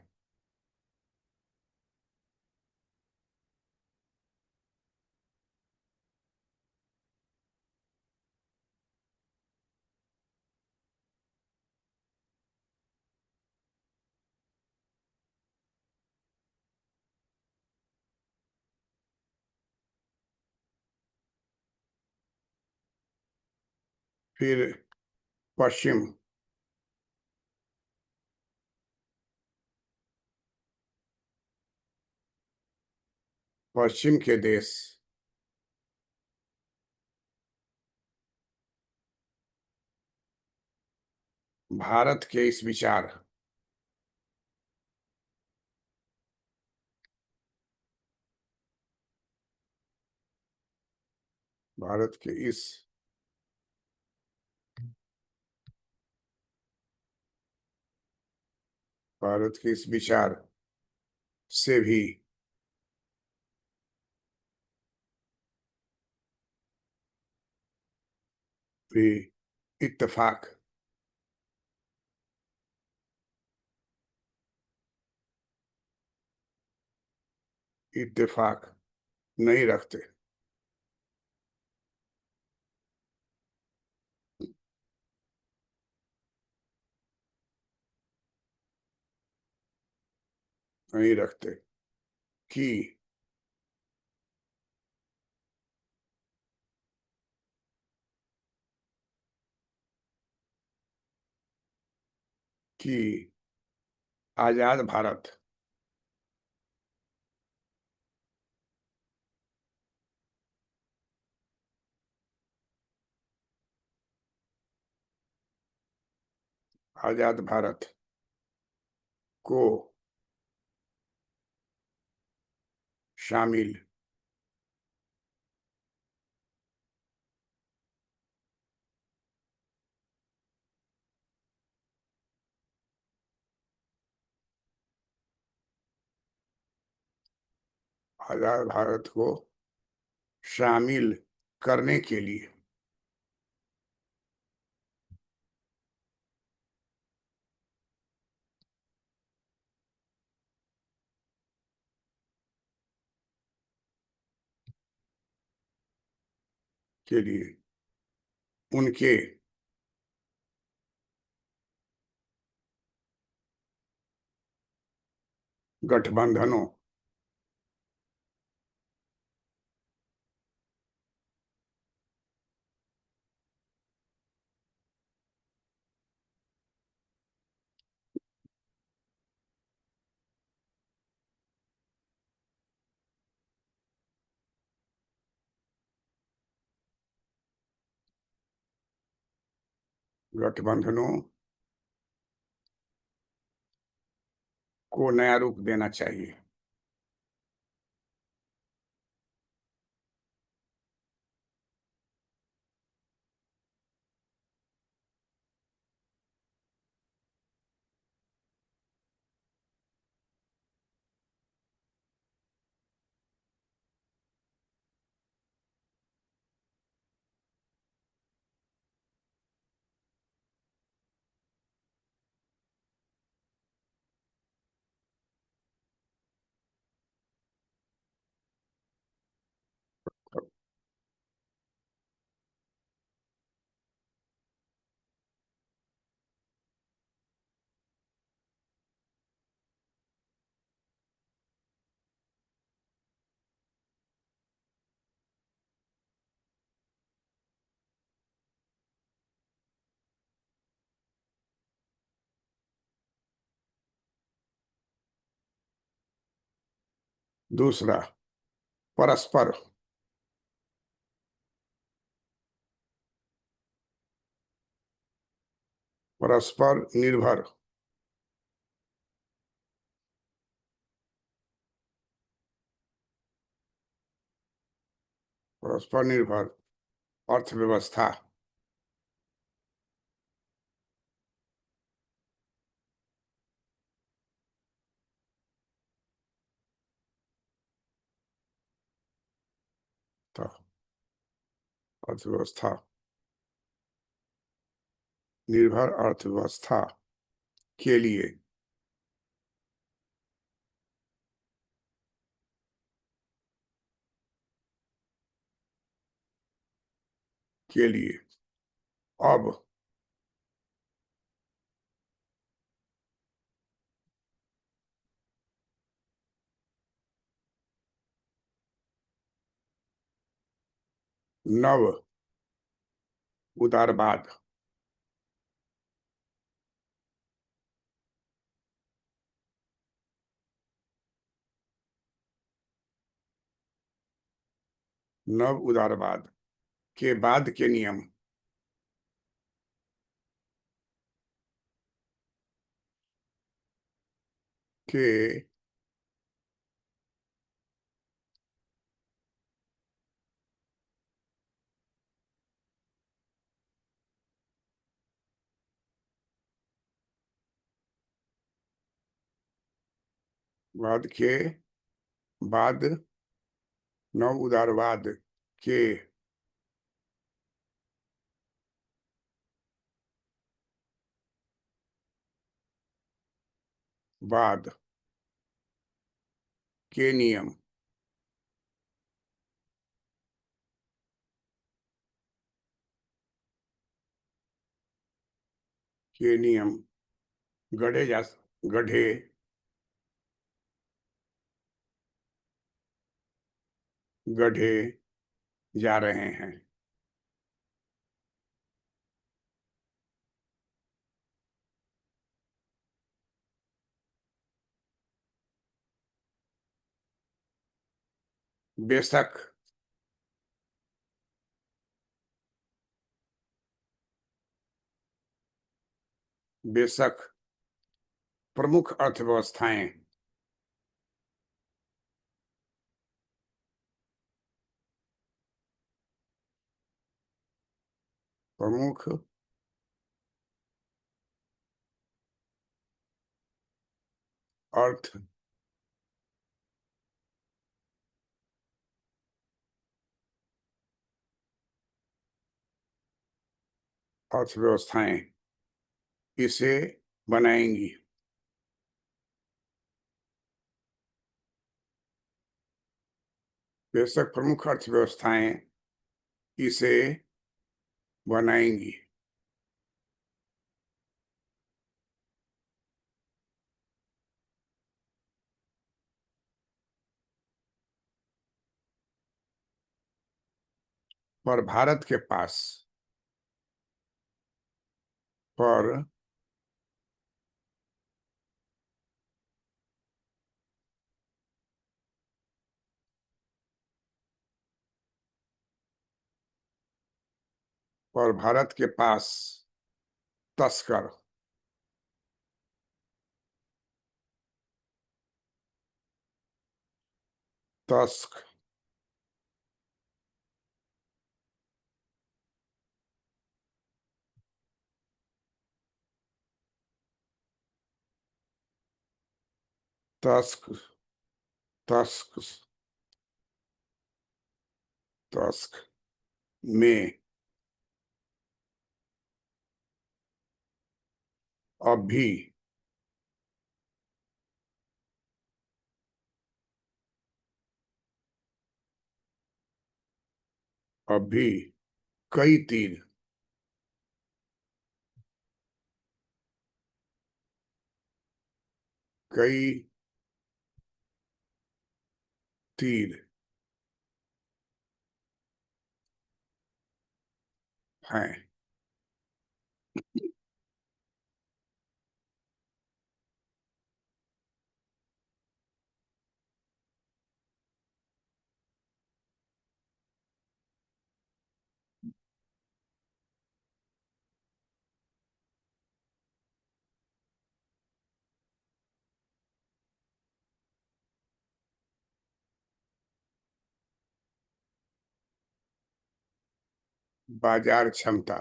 फिर पश्चिम पश्चिम के देश भारत के इस विचार भारत के इस भारत के इस विचार से भी इत्तेफाक इत्तेफाक नहीं रखते नहीं रखते कि कि आजाद भारत आजाद भारत को शामिल आजाद भारत को शामिल करने के लिए उनके गठबंधनों गठबंधनों को नया रूप देना चाहिए। दूसरा, परस्पर परस्पर निर्भर परस्पर निर्भर अर्थव्यवस्था था अर्थव्यवस्था निर्भर अर्थव्यवस्था के लिए के लिए अब नव उदारवाद नव उदारवाद के बाद के नियम के बाद के बाद नव उदारवाद के बाद के नियम गढ़े जा गढ़े गढ़े जा रहे हैं। बेशक बेशक प्रमुख अर्थव्यवस्थाएं प्रमुख अर्थव्यवस्थाएं इसे बनाएंगी। बेशक प्रमुख अर्थव्यवस्थाएं इसे बनाएंगी। पर भारत के पास पर पर भारत के पास तस्कर तस्क तस्क तस्क तस्क में अब भी अब भी कई तीर कई तीर हैं। बाजार क्षमता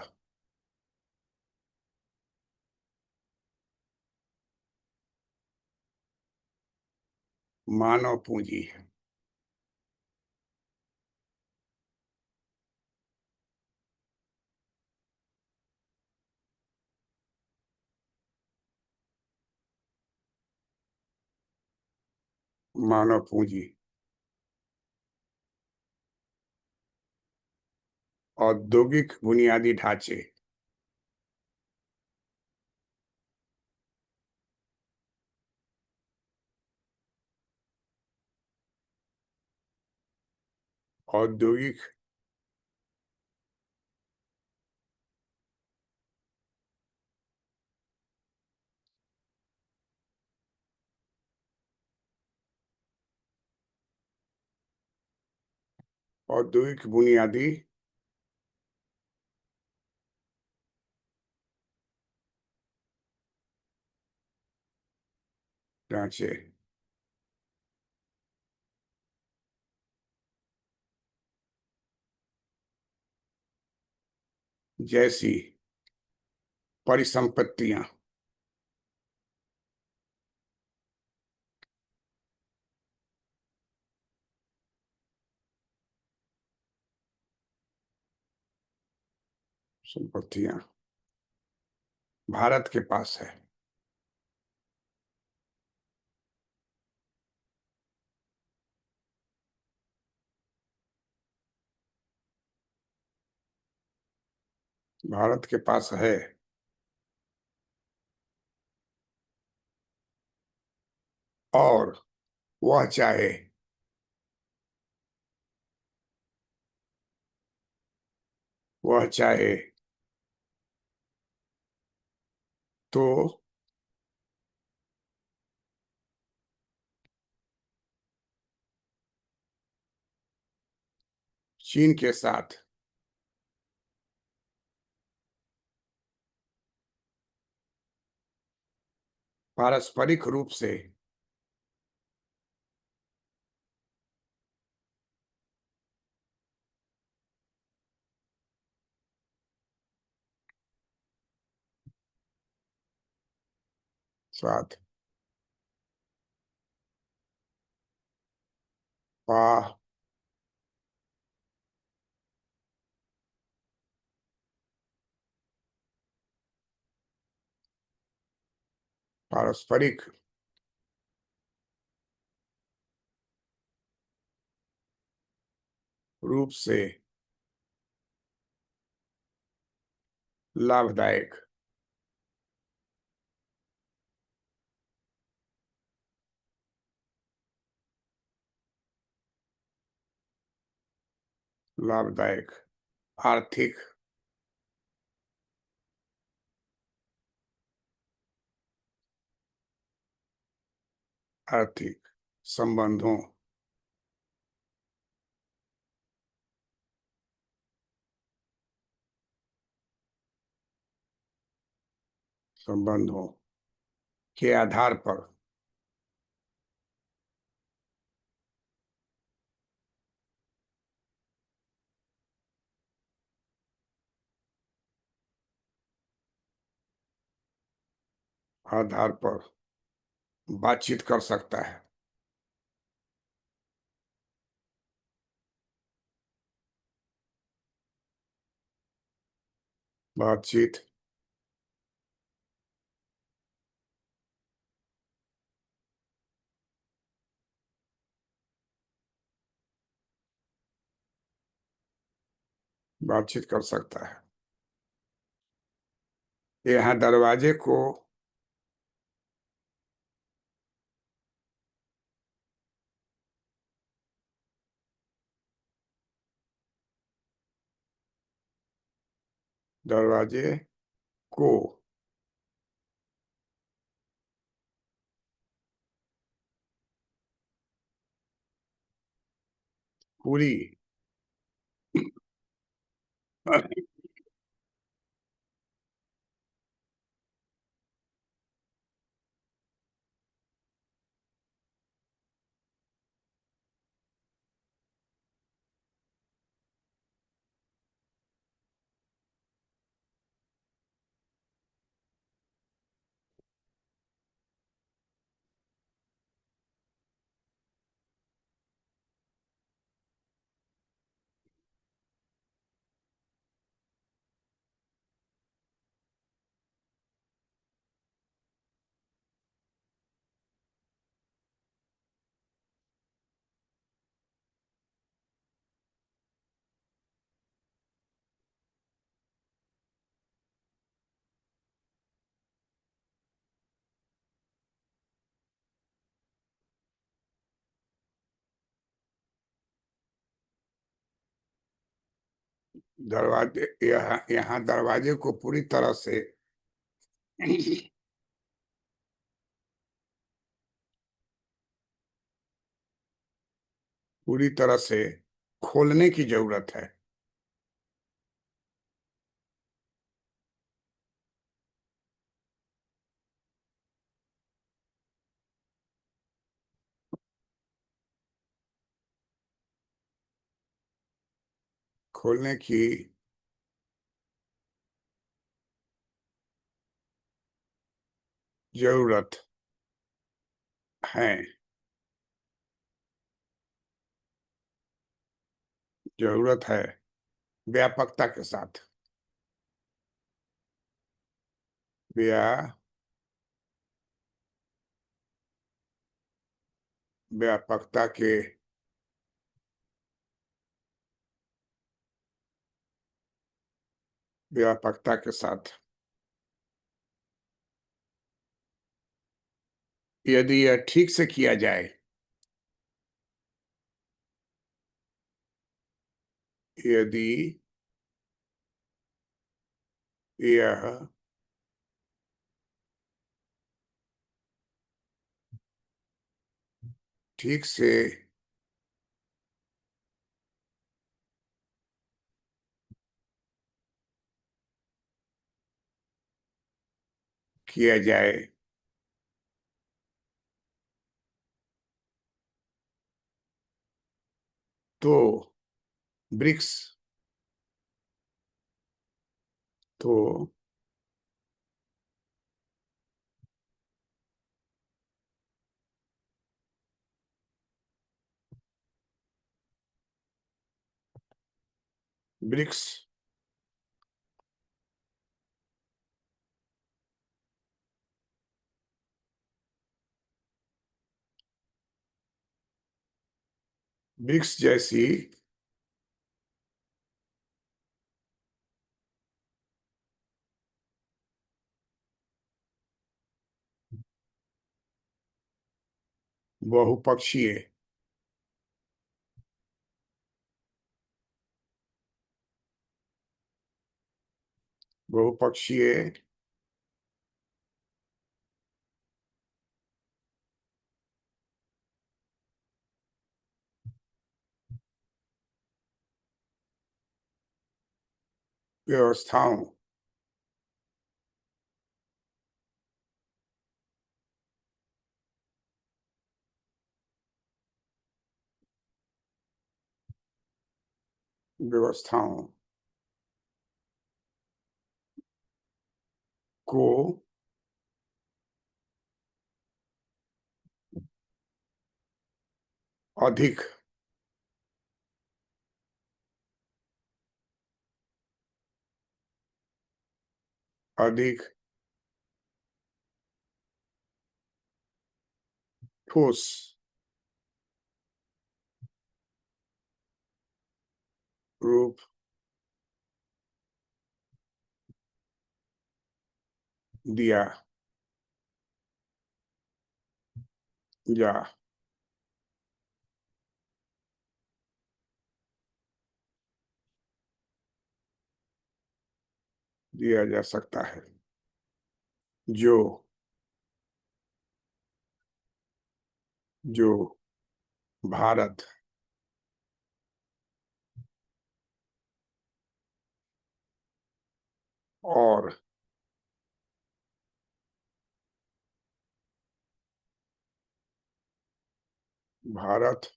मानव पूंजी मानव पूंजी औद्योगिक बुनियादी ढांचे औद्योगिक औद्योगिक बुनियादी ढांचे जैसी परिसंपत्तियां संपत्तियां भारत के पास है। भारत के पास है और वह चाहे वह चाहे तो चीन के साथ पारस्परिक रूप से साथ पा पारस्परिक रूप से लाभदायक लाभदायक आर्थिक आर्थिक संबंधों संबंधों के आधार पर आधार पर बातचीत कर सकता है। बातचीत बातचीत कर सकता है। यहाँ दरवाजे को दरवाजे को पूरी दरवाजे यहाँ दरवाजे को पूरी तरह से पूरी तरह से खोलने की जरूरत है। खोलने की जरूरत है। जरूरत है व्यापकता के साथ। व्या व्यापकता के व्यापकता के साथ यदि यह ठीक से किया जाए, यदि यह ठीक से किया जाए तो ब्रिक्स तो ब्रिक्स ब्रिक्स जैसी बहुपक्षीय बहुपक्षीय व्यवस्थाओं व्यवस्थाओं को अधिक अधिक ठोस रूप दिया जा दिया जा सकता है, जो जो भारत और भारत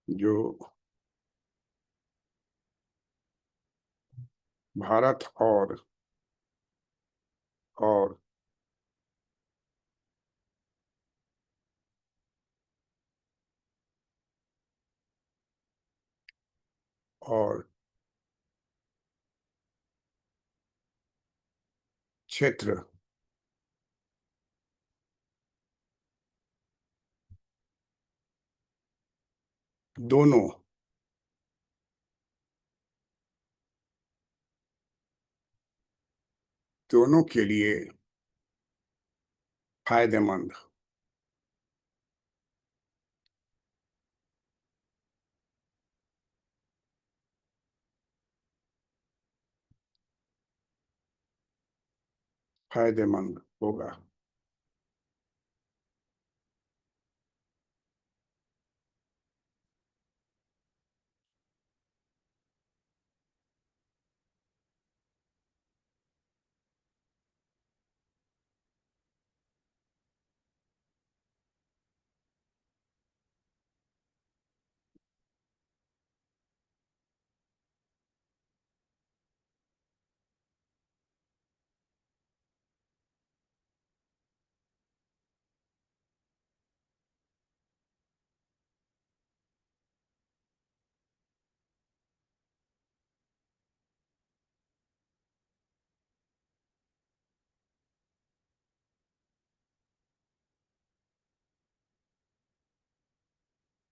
जो भारत और और क्षेत्र दोनों दोनों के लिए फायदेमंद फायदेमंद होगा।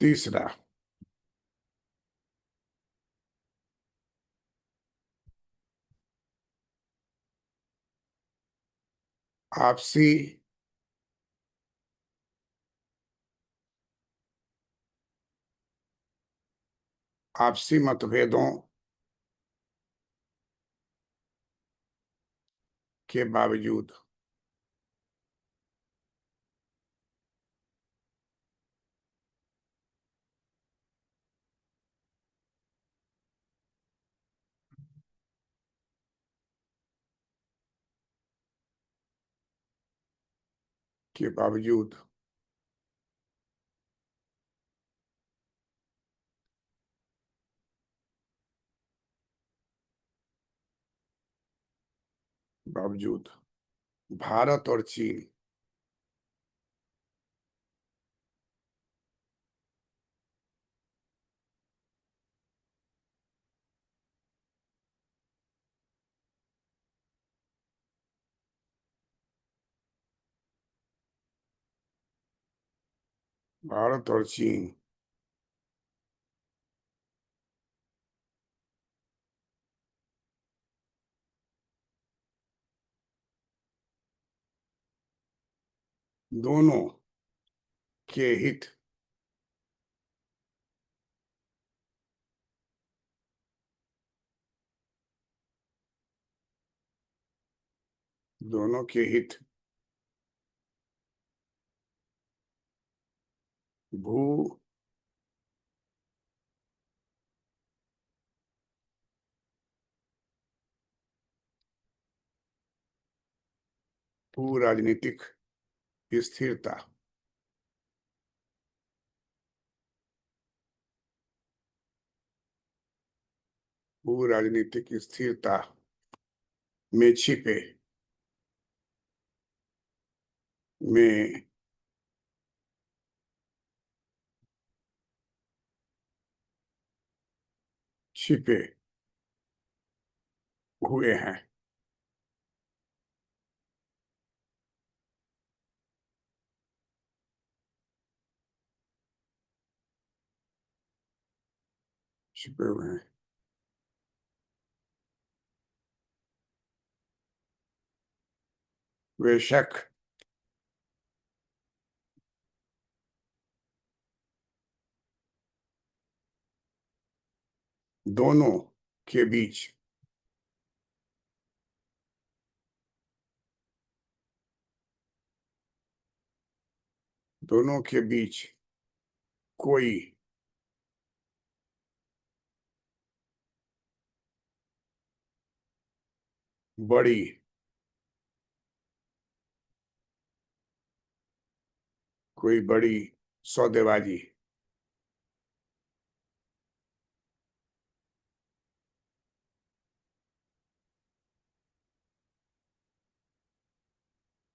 तीसरा, आपसी आपसी मतभेदों के बावजूद के बावजूद बावजूद भारत और चीन भारत और चीन दोनों के हित दोनों के हित भू भू राजनीतिक स्थिरता भू राजनीतिक स्थिरता में में छिपे हुए हैं। छिपे हुए हैं। बेशक दोनों के बीच दोनों के बीच कोई बड़ी कोई बड़ी सौदेबाजी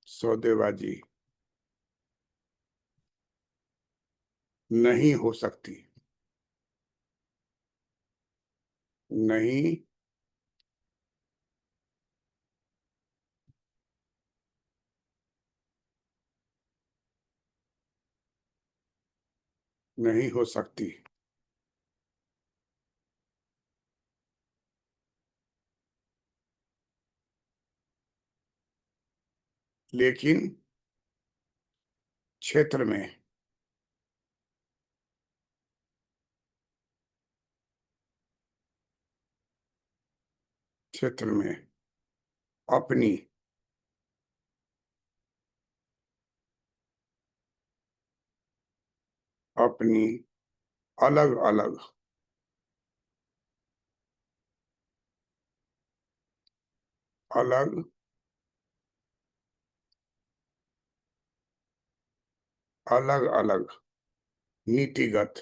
सौदेबाजी नहीं हो सकती। नहीं नहीं हो सकती। लेकिन क्षेत्र में क्षेत्र में अपनी अपनी अलग अलग अलग अलग अलग नीतिगत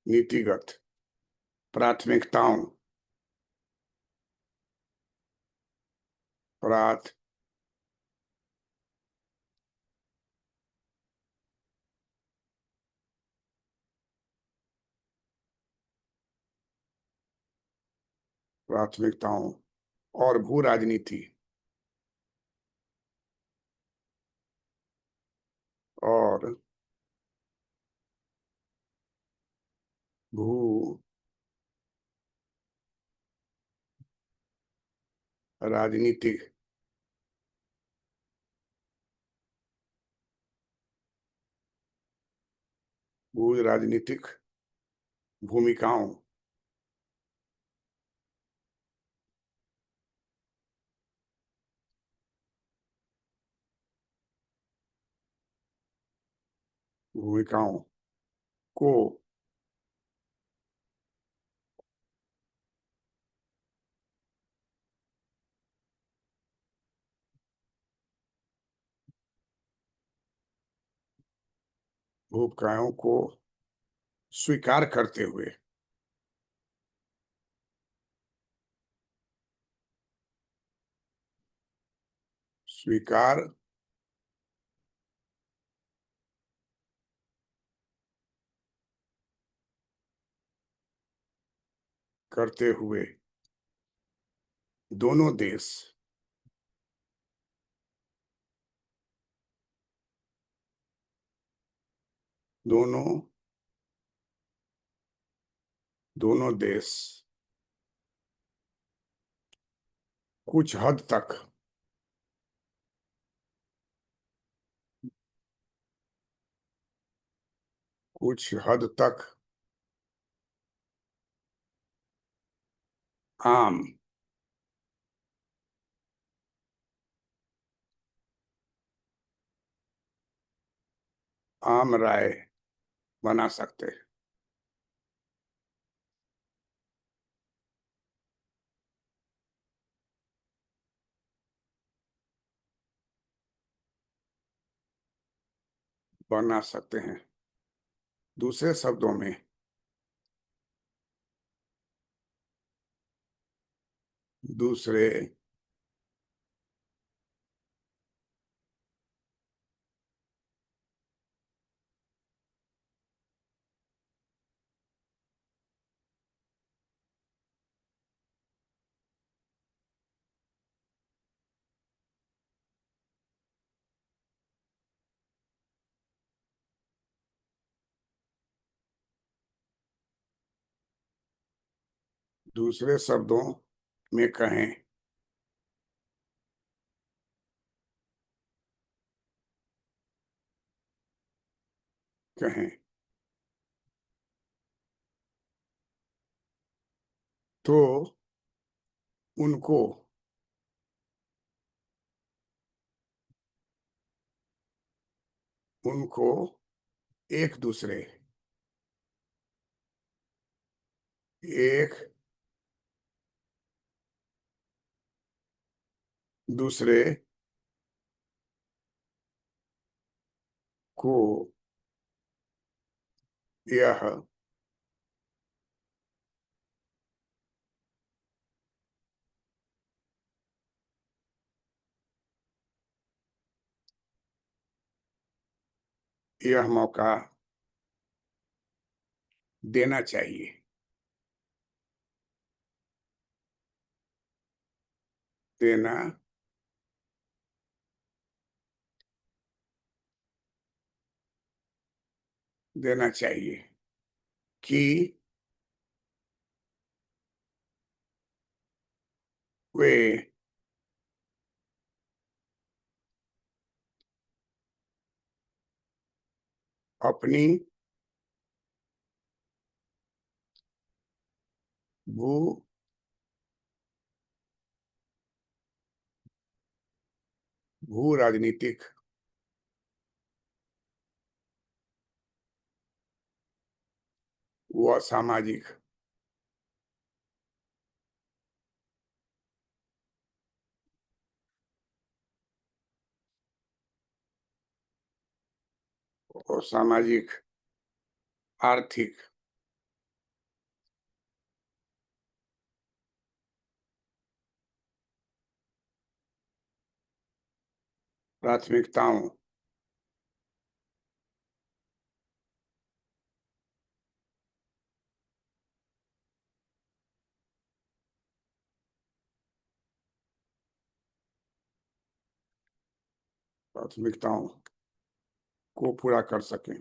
नीतिगत प्राथमिकताओं प्राथ प्राथमिकताओं और भू राजनीति और भू राजनीतिक भू राजनीतिक भूमिकाओं भूमिकाओं को भूमिकाओं को स्वीकार करते हुए स्वीकार करते हुए दोनों देश दोनों दोनों देश कुछ हद तक कुछ हद तक आम आम राय बना सकते हैं। बना सकते हैं। दूसरे शब्दों में दूसरे दूसरे शब्दों में कहें कहें तो उनको उनको एक दूसरे एक दूसरे को यह यह मौका देना चाहिए देना देना चाहिए कि वे अपनी भू भू राजनीतिक व सामाजिक और सामाजिक आर्थिक प्राथमिकताओं प्राथमिकताओं को पूरा कर सकें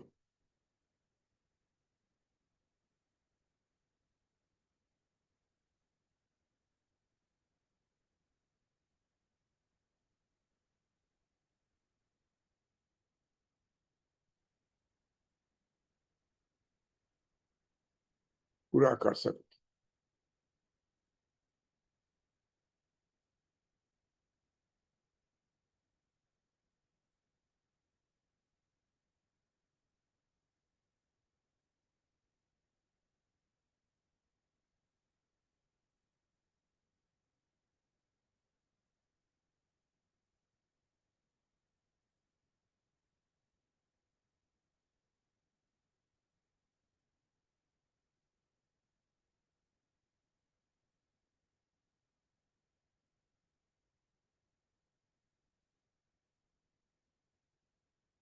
पूरा कर सकें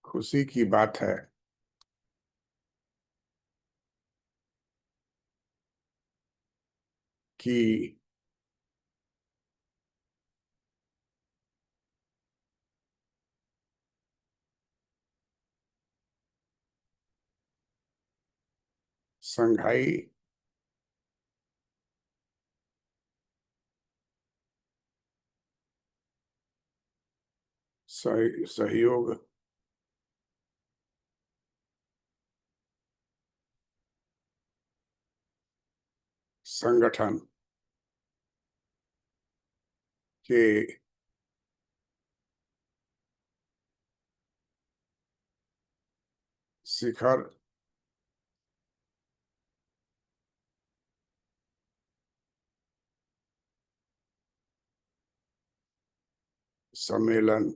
खुशी की बात है कि संघाई सहयोग संगठन के शिखर सम्मेलन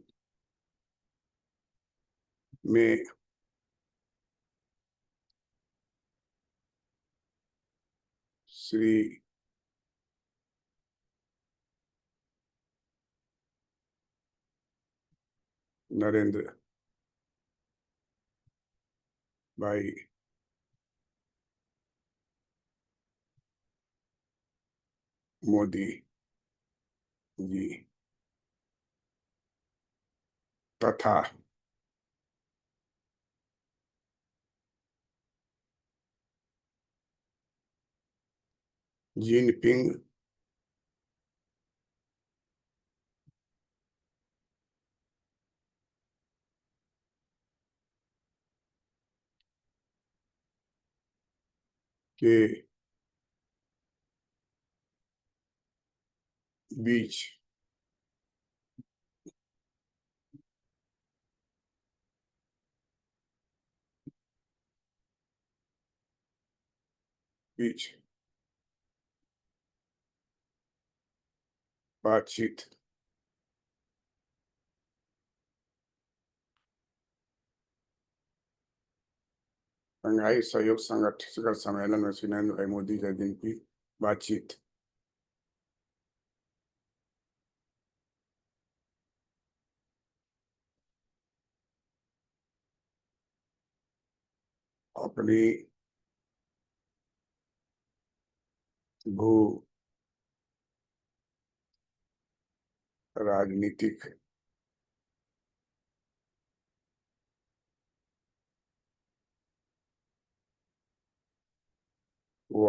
में श्री नरेंद्र भाई मोदी जी तथा जिनपिंग के बीच बीच बातचीत शंघाई सहयोग संगठन शिखर सम्मेलन में श्री नरेंद्र भाई मोदी के दिन की बातचीत अपनी भू राजनीतिक व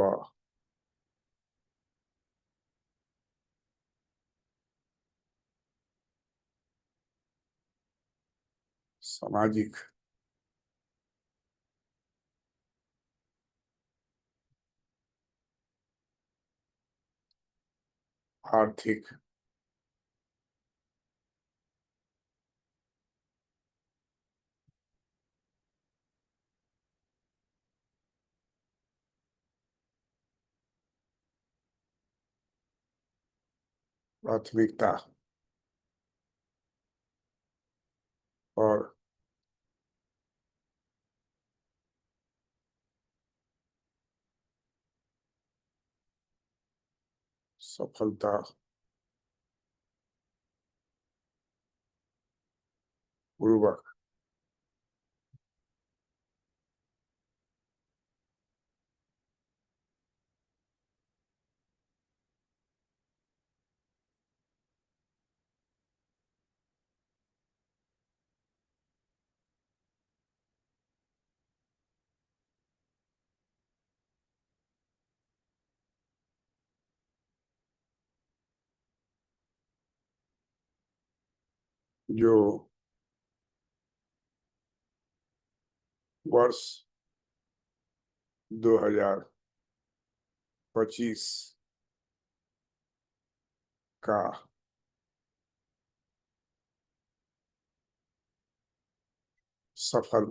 सामाजिक आर्थिक प्राथमिकता और सफलता पूर्वक जो वर्ष 2025 का सफल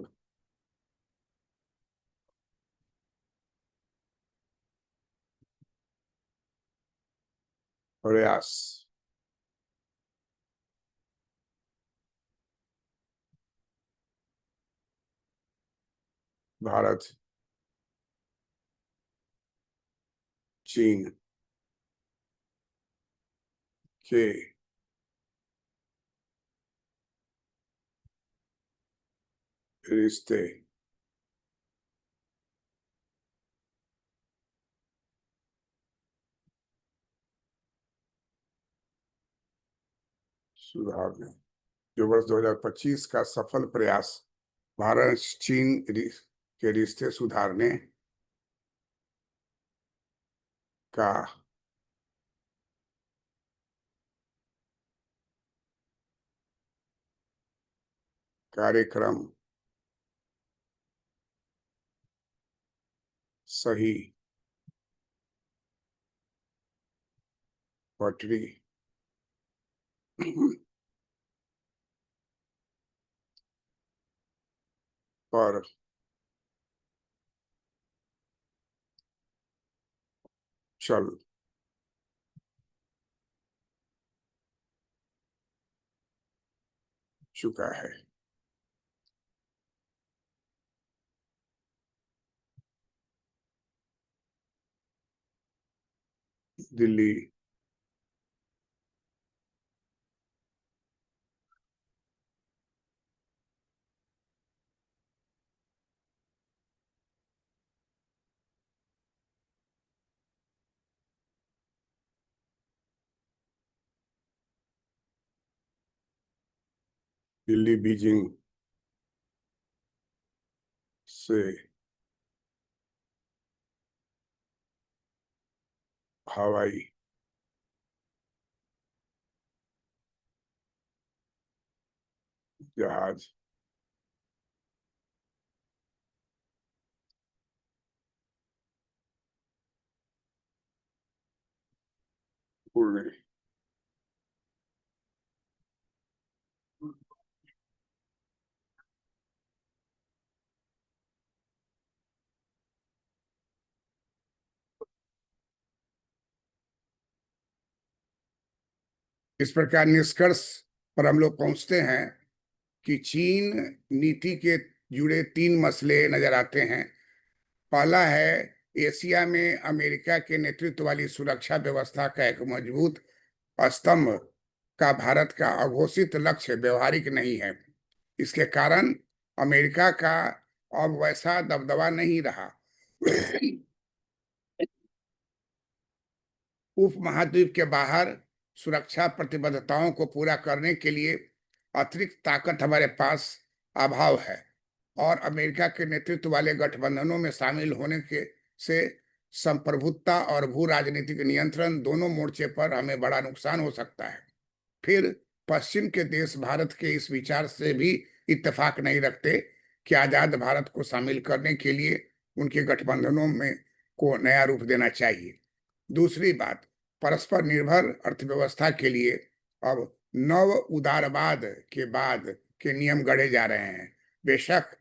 प्रयास भारत चीन के रिश्ते सुधारने, जो वर्ष 2025 का सफल प्रयास भारत चीन के रिश्ते सुधारने का कार्यक्रम सही पटरी पर चल चुका है। दिल्ली दिल्ली बीजिंग से हवाई जहाज उड़ने, इस प्रकार निष्कर्ष पर हम लोग पहुंचते हैं कि चीन नीति के जुड़े 3 मसले नजर आते हैं। पहला है, एशिया में अमेरिका के नेतृत्व वाली सुरक्षा व्यवस्था का एक मजबूत स्तंभ का भारत का अघोषित लक्ष्य व्यवहारिक नहीं है। इसके कारण अमेरिका का अब वैसा दबदबा नहीं रहा। उपमहाद्वीप के बाहर सुरक्षा प्रतिबद्धताओं को पूरा करने के लिए अतिरिक्त ताकत हमारे पास अभाव है, और अमेरिका के नेतृत्व वाले गठबंधनों में शामिल होने के से संप्रभुता और भू राजनीतिक नियंत्रण दोनों मोर्चे पर हमें बड़ा नुकसान हो सकता है। फिर पश्चिम के देश भारत के इस विचार से भी इत्तेफाक नहीं रखते कि आजाद भारत को शामिल करने के लिए उनके गठबंधनों में को नया रूप देना चाहिए। दूसरी बात, परस्पर निर्भर अर्थव्यवस्था के लिए अब नव उदारवाद के बाद के नियम गढ़े जा रहे हैं। बेशक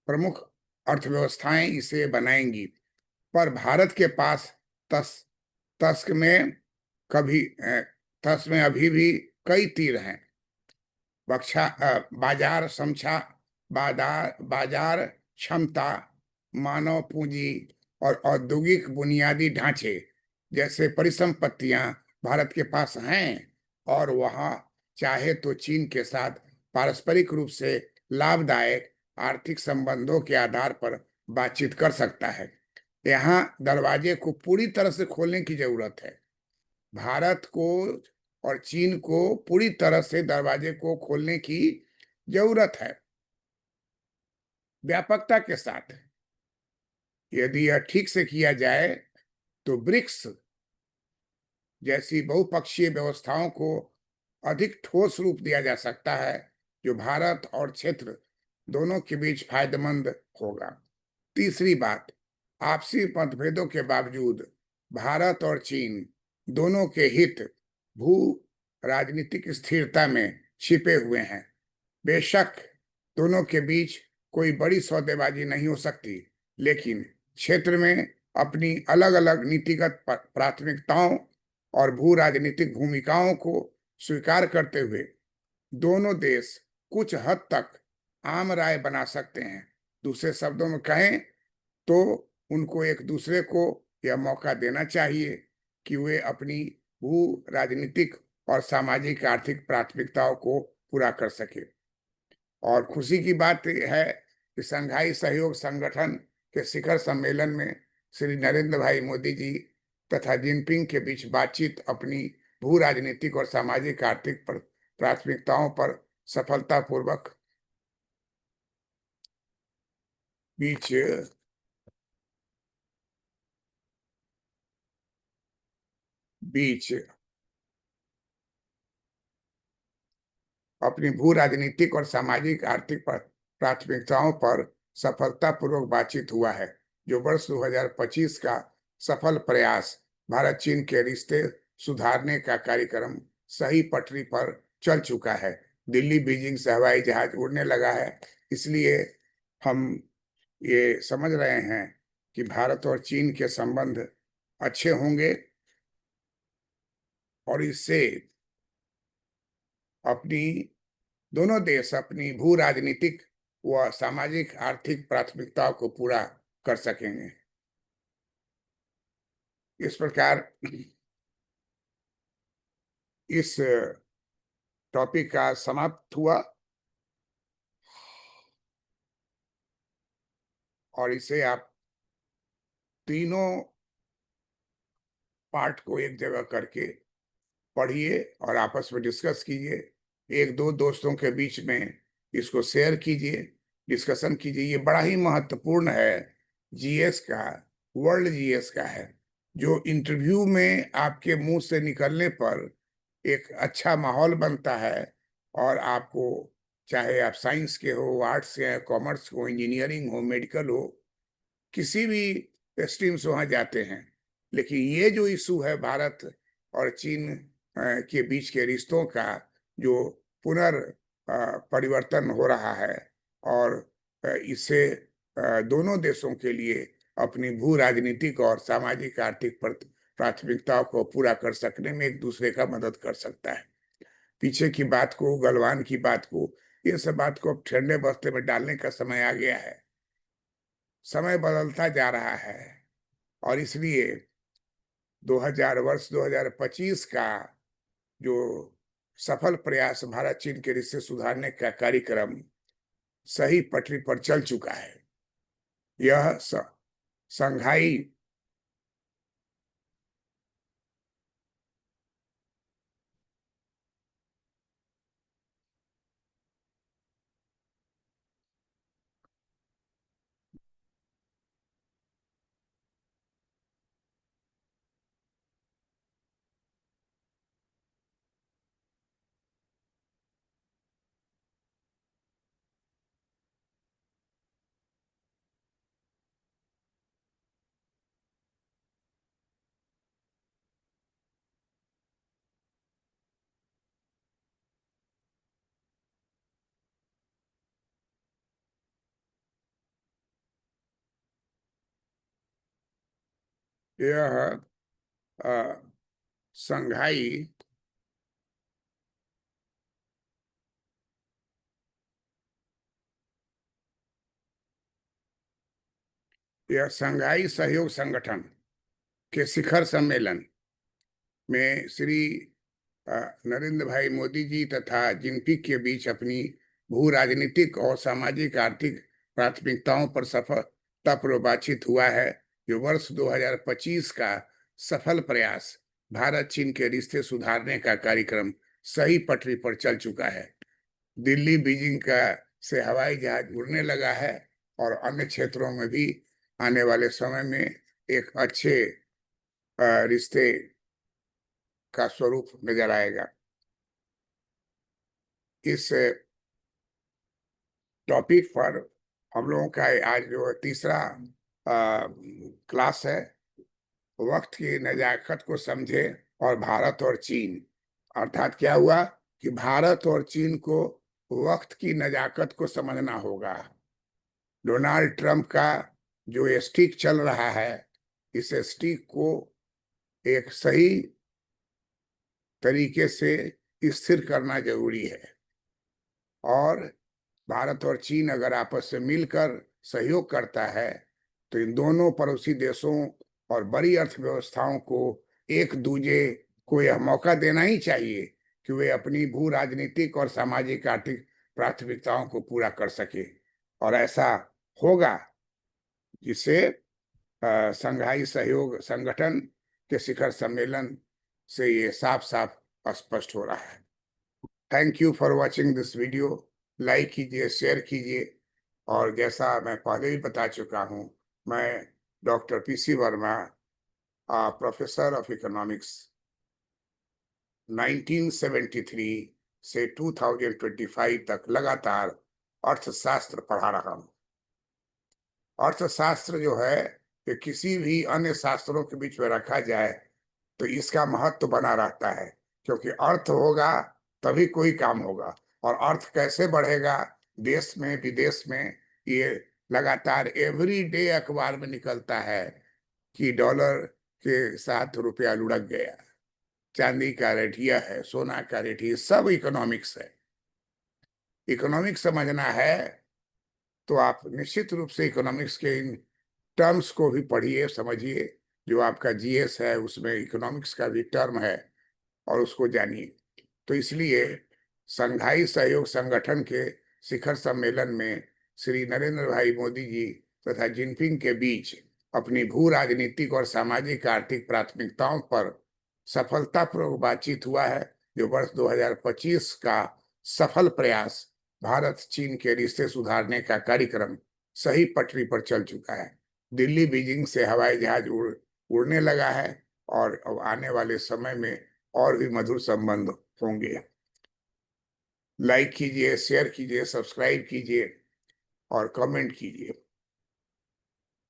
प्रमुख अर्थव्यवस्थाएं इसे बनाएंगी, पर भारत के पास तस तस्क में तस में अभी भी कई तीर हैं। बाजार समक्षा, बाजार क्षमता, मानव पूंजी और औद्योगिक बुनियादी ढांचे जैसे परिसंपत्तियां भारत के पास हैं, और वहां चाहे तो चीन के साथ पारस्परिक रूप से लाभदायक आर्थिक संबंधों के आधार पर बातचीत कर सकता है। यहाँ दरवाजे को पूरी तरह से खोलने की जरूरत है। भारत को और चीन को पूरी तरह से दरवाजे को खोलने की जरूरत है, व्यापकता के साथ। यदि यह ठीक से किया जाए तो ब्रिक्स जैसी बहुपक्षीय व्यवस्थाओं को अधिक ठोस रूप दिया जा सकता है, जो भारत और क्षेत्र दोनों के बीच फायदेमंद होगा। तीसरी बात, आपसी मतभेदों के बावजूद भारत और चीन दोनों के हित भू राजनीतिक स्थिरता में छिपे हुए हैं। बेशक दोनों के बीच कोई बड़ी सौदेबाजी नहीं हो सकती, लेकिन क्षेत्र में अपनी अलग अलग नीतिगत प्राथमिकताओं और भू राजनीतिक भूमिकाओं को स्वीकार करते हुए दोनों देश कुछ हद तक आम राय बना सकते हैं। दूसरे शब्दों में कहें तो उनको एक दूसरे को यह मौका देना चाहिए कि वे अपनी भू राजनीतिक और सामाजिक आर्थिक प्राथमिकताओं को पूरा कर सके। और खुशी की बात है कि शंघाई सहयोग संगठन के शिखर सम्मेलन में श्री नरेंद्र भाई मोदी जी तथा जिनपिंग के बीच बातचीत अपनी भू राजनीतिक और सामाजिक आर्थिक प्राथमिकताओं पर सफलतापूर्वक बीच बीच अपनी भू राजनीतिक और सामाजिक आर्थिक प्राथमिकताओं पर सफलतापूर्वक बातचीत हुआ है, जो वर्ष 2025 का सफल प्रयास भारत चीन के रिश्ते सुधारने का कार्यक्रम सही पटरी पर चल चुका है। दिल्ली बीजिंग से हवाई जहाज उड़ने लगा है, इसलिए हम ये समझ रहे हैं कि भारत और चीन के संबंध अच्छे होंगे और इससे अपनी दोनों देश अपनी भू राजनीतिक व सामाजिक आर्थिक प्राथमिकताओं को पूरा कर सकेंगे। इस प्रकार इस टॉपिक का समाप्त हुआ और इसे आप तीनों पार्ट को एक जगह करके पढ़िए और आपस में डिस्कस कीजिए। एक दो दोस्तों के बीच में इसको शेयर कीजिए, डिस्कशन कीजिए। ये बड़ा ही महत्वपूर्ण है, जीएस का, वर्ल्ड जीएस का है, जो इंटरव्यू में आपके मुंह से निकलने पर एक अच्छा माहौल बनता है और आपको, चाहे आप साइंस के हो, आर्ट्स के, कॉमर्स हो, इंजीनियरिंग हो, मेडिकल हो, किसी भी स्ट्रीम से वहां जाते हैं, लेकिन ये जो इशू है भारत और चीन के बीच के रिश्तों का, जो परिवर्तन हो रहा है और इससे दोनों देशों के लिए अपनी भू राजनीतिक और सामाजिक आर्थिक प्राथमिकताओं को पूरा कर सकने में एक दूसरे का मदद कर सकता है। पीछे की बात को, गलवान की बात को, ये सब बात को अब ठंडे बस्ते में डालने का समय आ गया है। समय बदलता जा रहा है और इसलिए 2025 का जो सफल प्रयास भारत चीन के रिश्ते सुधारने का कार्यक्रम सही पटरी पर चल चुका है। यह संघाई यह अ, संघाई यह संघाई सहयोग संगठन के शिखर सम्मेलन में श्री नरेंद्र भाई मोदी जी तथा जिनपिंग के बीच अपनी भू राजनीतिक और सामाजिक आर्थिक प्राथमिकताओं पर सफलतापूर्वक बातचीत हुआ है, जो वर्ष 2025 का सफल प्रयास भारत चीन के रिश्ते सुधारने का कार्यक्रम सही पटरी पर चल चुका है। दिल्ली बीजिंग का से हवाई जहाज उड़ने लगा है और अन्य क्षेत्रों में भी आने वाले समय में एक अच्छे रिश्ते का स्वरूप नजर आएगा। इस टॉपिक पर हम लोगों का आज जो तीसरा क्लास है, वक्त की नजाकत को समझे और भारत और चीन। अर्थात क्या हुआ कि भारत और चीन को वक्त की नजाकत को समझना होगा। डोनाल्ड ट्रंप का जो स्टिक चल रहा है, इस स्टिक को एक सही तरीके से स्थिर करना जरूरी है और भारत और चीन अगर आपस में मिलकर सहयोग करता है तो इन दोनों पड़ोसी देशों और बड़ी अर्थव्यवस्थाओं को एक दूजे को यह मौका देना ही चाहिए कि वे अपनी भू राजनीतिक और सामाजिक आर्थिक प्राथमिकताओं को पूरा कर सके और ऐसा होगा जिससे संघाई सहयोग संगठन के शिखर सम्मेलन से ये साफ-साफ स्पष्ट हो रहा है। Thank you for watching this video. Like कीजिए, शेयर कीजिए और जैसा मैं पहले ही बता चुका हूँ, मैं doctor PC Verma, professor of economics 1973 से 2025 तक लगातार अर्थशास्त्र पढ़ा रहा हूँ। अर्थशास्त्र जो है कि किसी भी अन्य शास्त्रों के बीच में रखा जाए तो इसका महत्व बना रहता है, क्योंकि अर्थ होगा तभी कोई काम होगा। और अर्थ कैसे बढ़ेगा देश में विदेश में, ये लगातार एवरी डे अखबार में निकलता है कि डॉलर के साथ रुपया लुढ़क गया, चांदी का रेट यह है, सोना का रेट, ये सब इकोनॉमिक्स है। इकोनॉमिक्स समझना है तो आप निश्चित रूप से इकोनॉमिक्स के इन टर्म्स को भी पढ़िए, समझिए। जो आपका जीएस है उसमें इकोनॉमिक्स का भी टर्म है और उसको जानिए। तो इसलिए संघाई सहयोग संगठन के शिखर सम्मेलन में श्री नरेंद्र भाई मोदी जी तथा जिनपिंग के बीच अपनी भू राजनीतिक और सामाजिक आर्थिक प्राथमिकताओं पर सफलतापूर्वक बातचीत हुआ है, जो वर्ष 2025 का सफल प्रयास भारत चीन के रिश्ते सुधारने का कार्यक्रम सही पटरी पर चल चुका है। दिल्ली बीजिंग से हवाई जहाज उड़ने लगा है और अब आने वाले समय में और भी मधुर संबंध होंगे। लाइक कीजिए, शेयर कीजिए, सब्सक्राइब कीजिए और कमेंट कीजिए।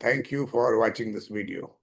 Thank you for watching this video.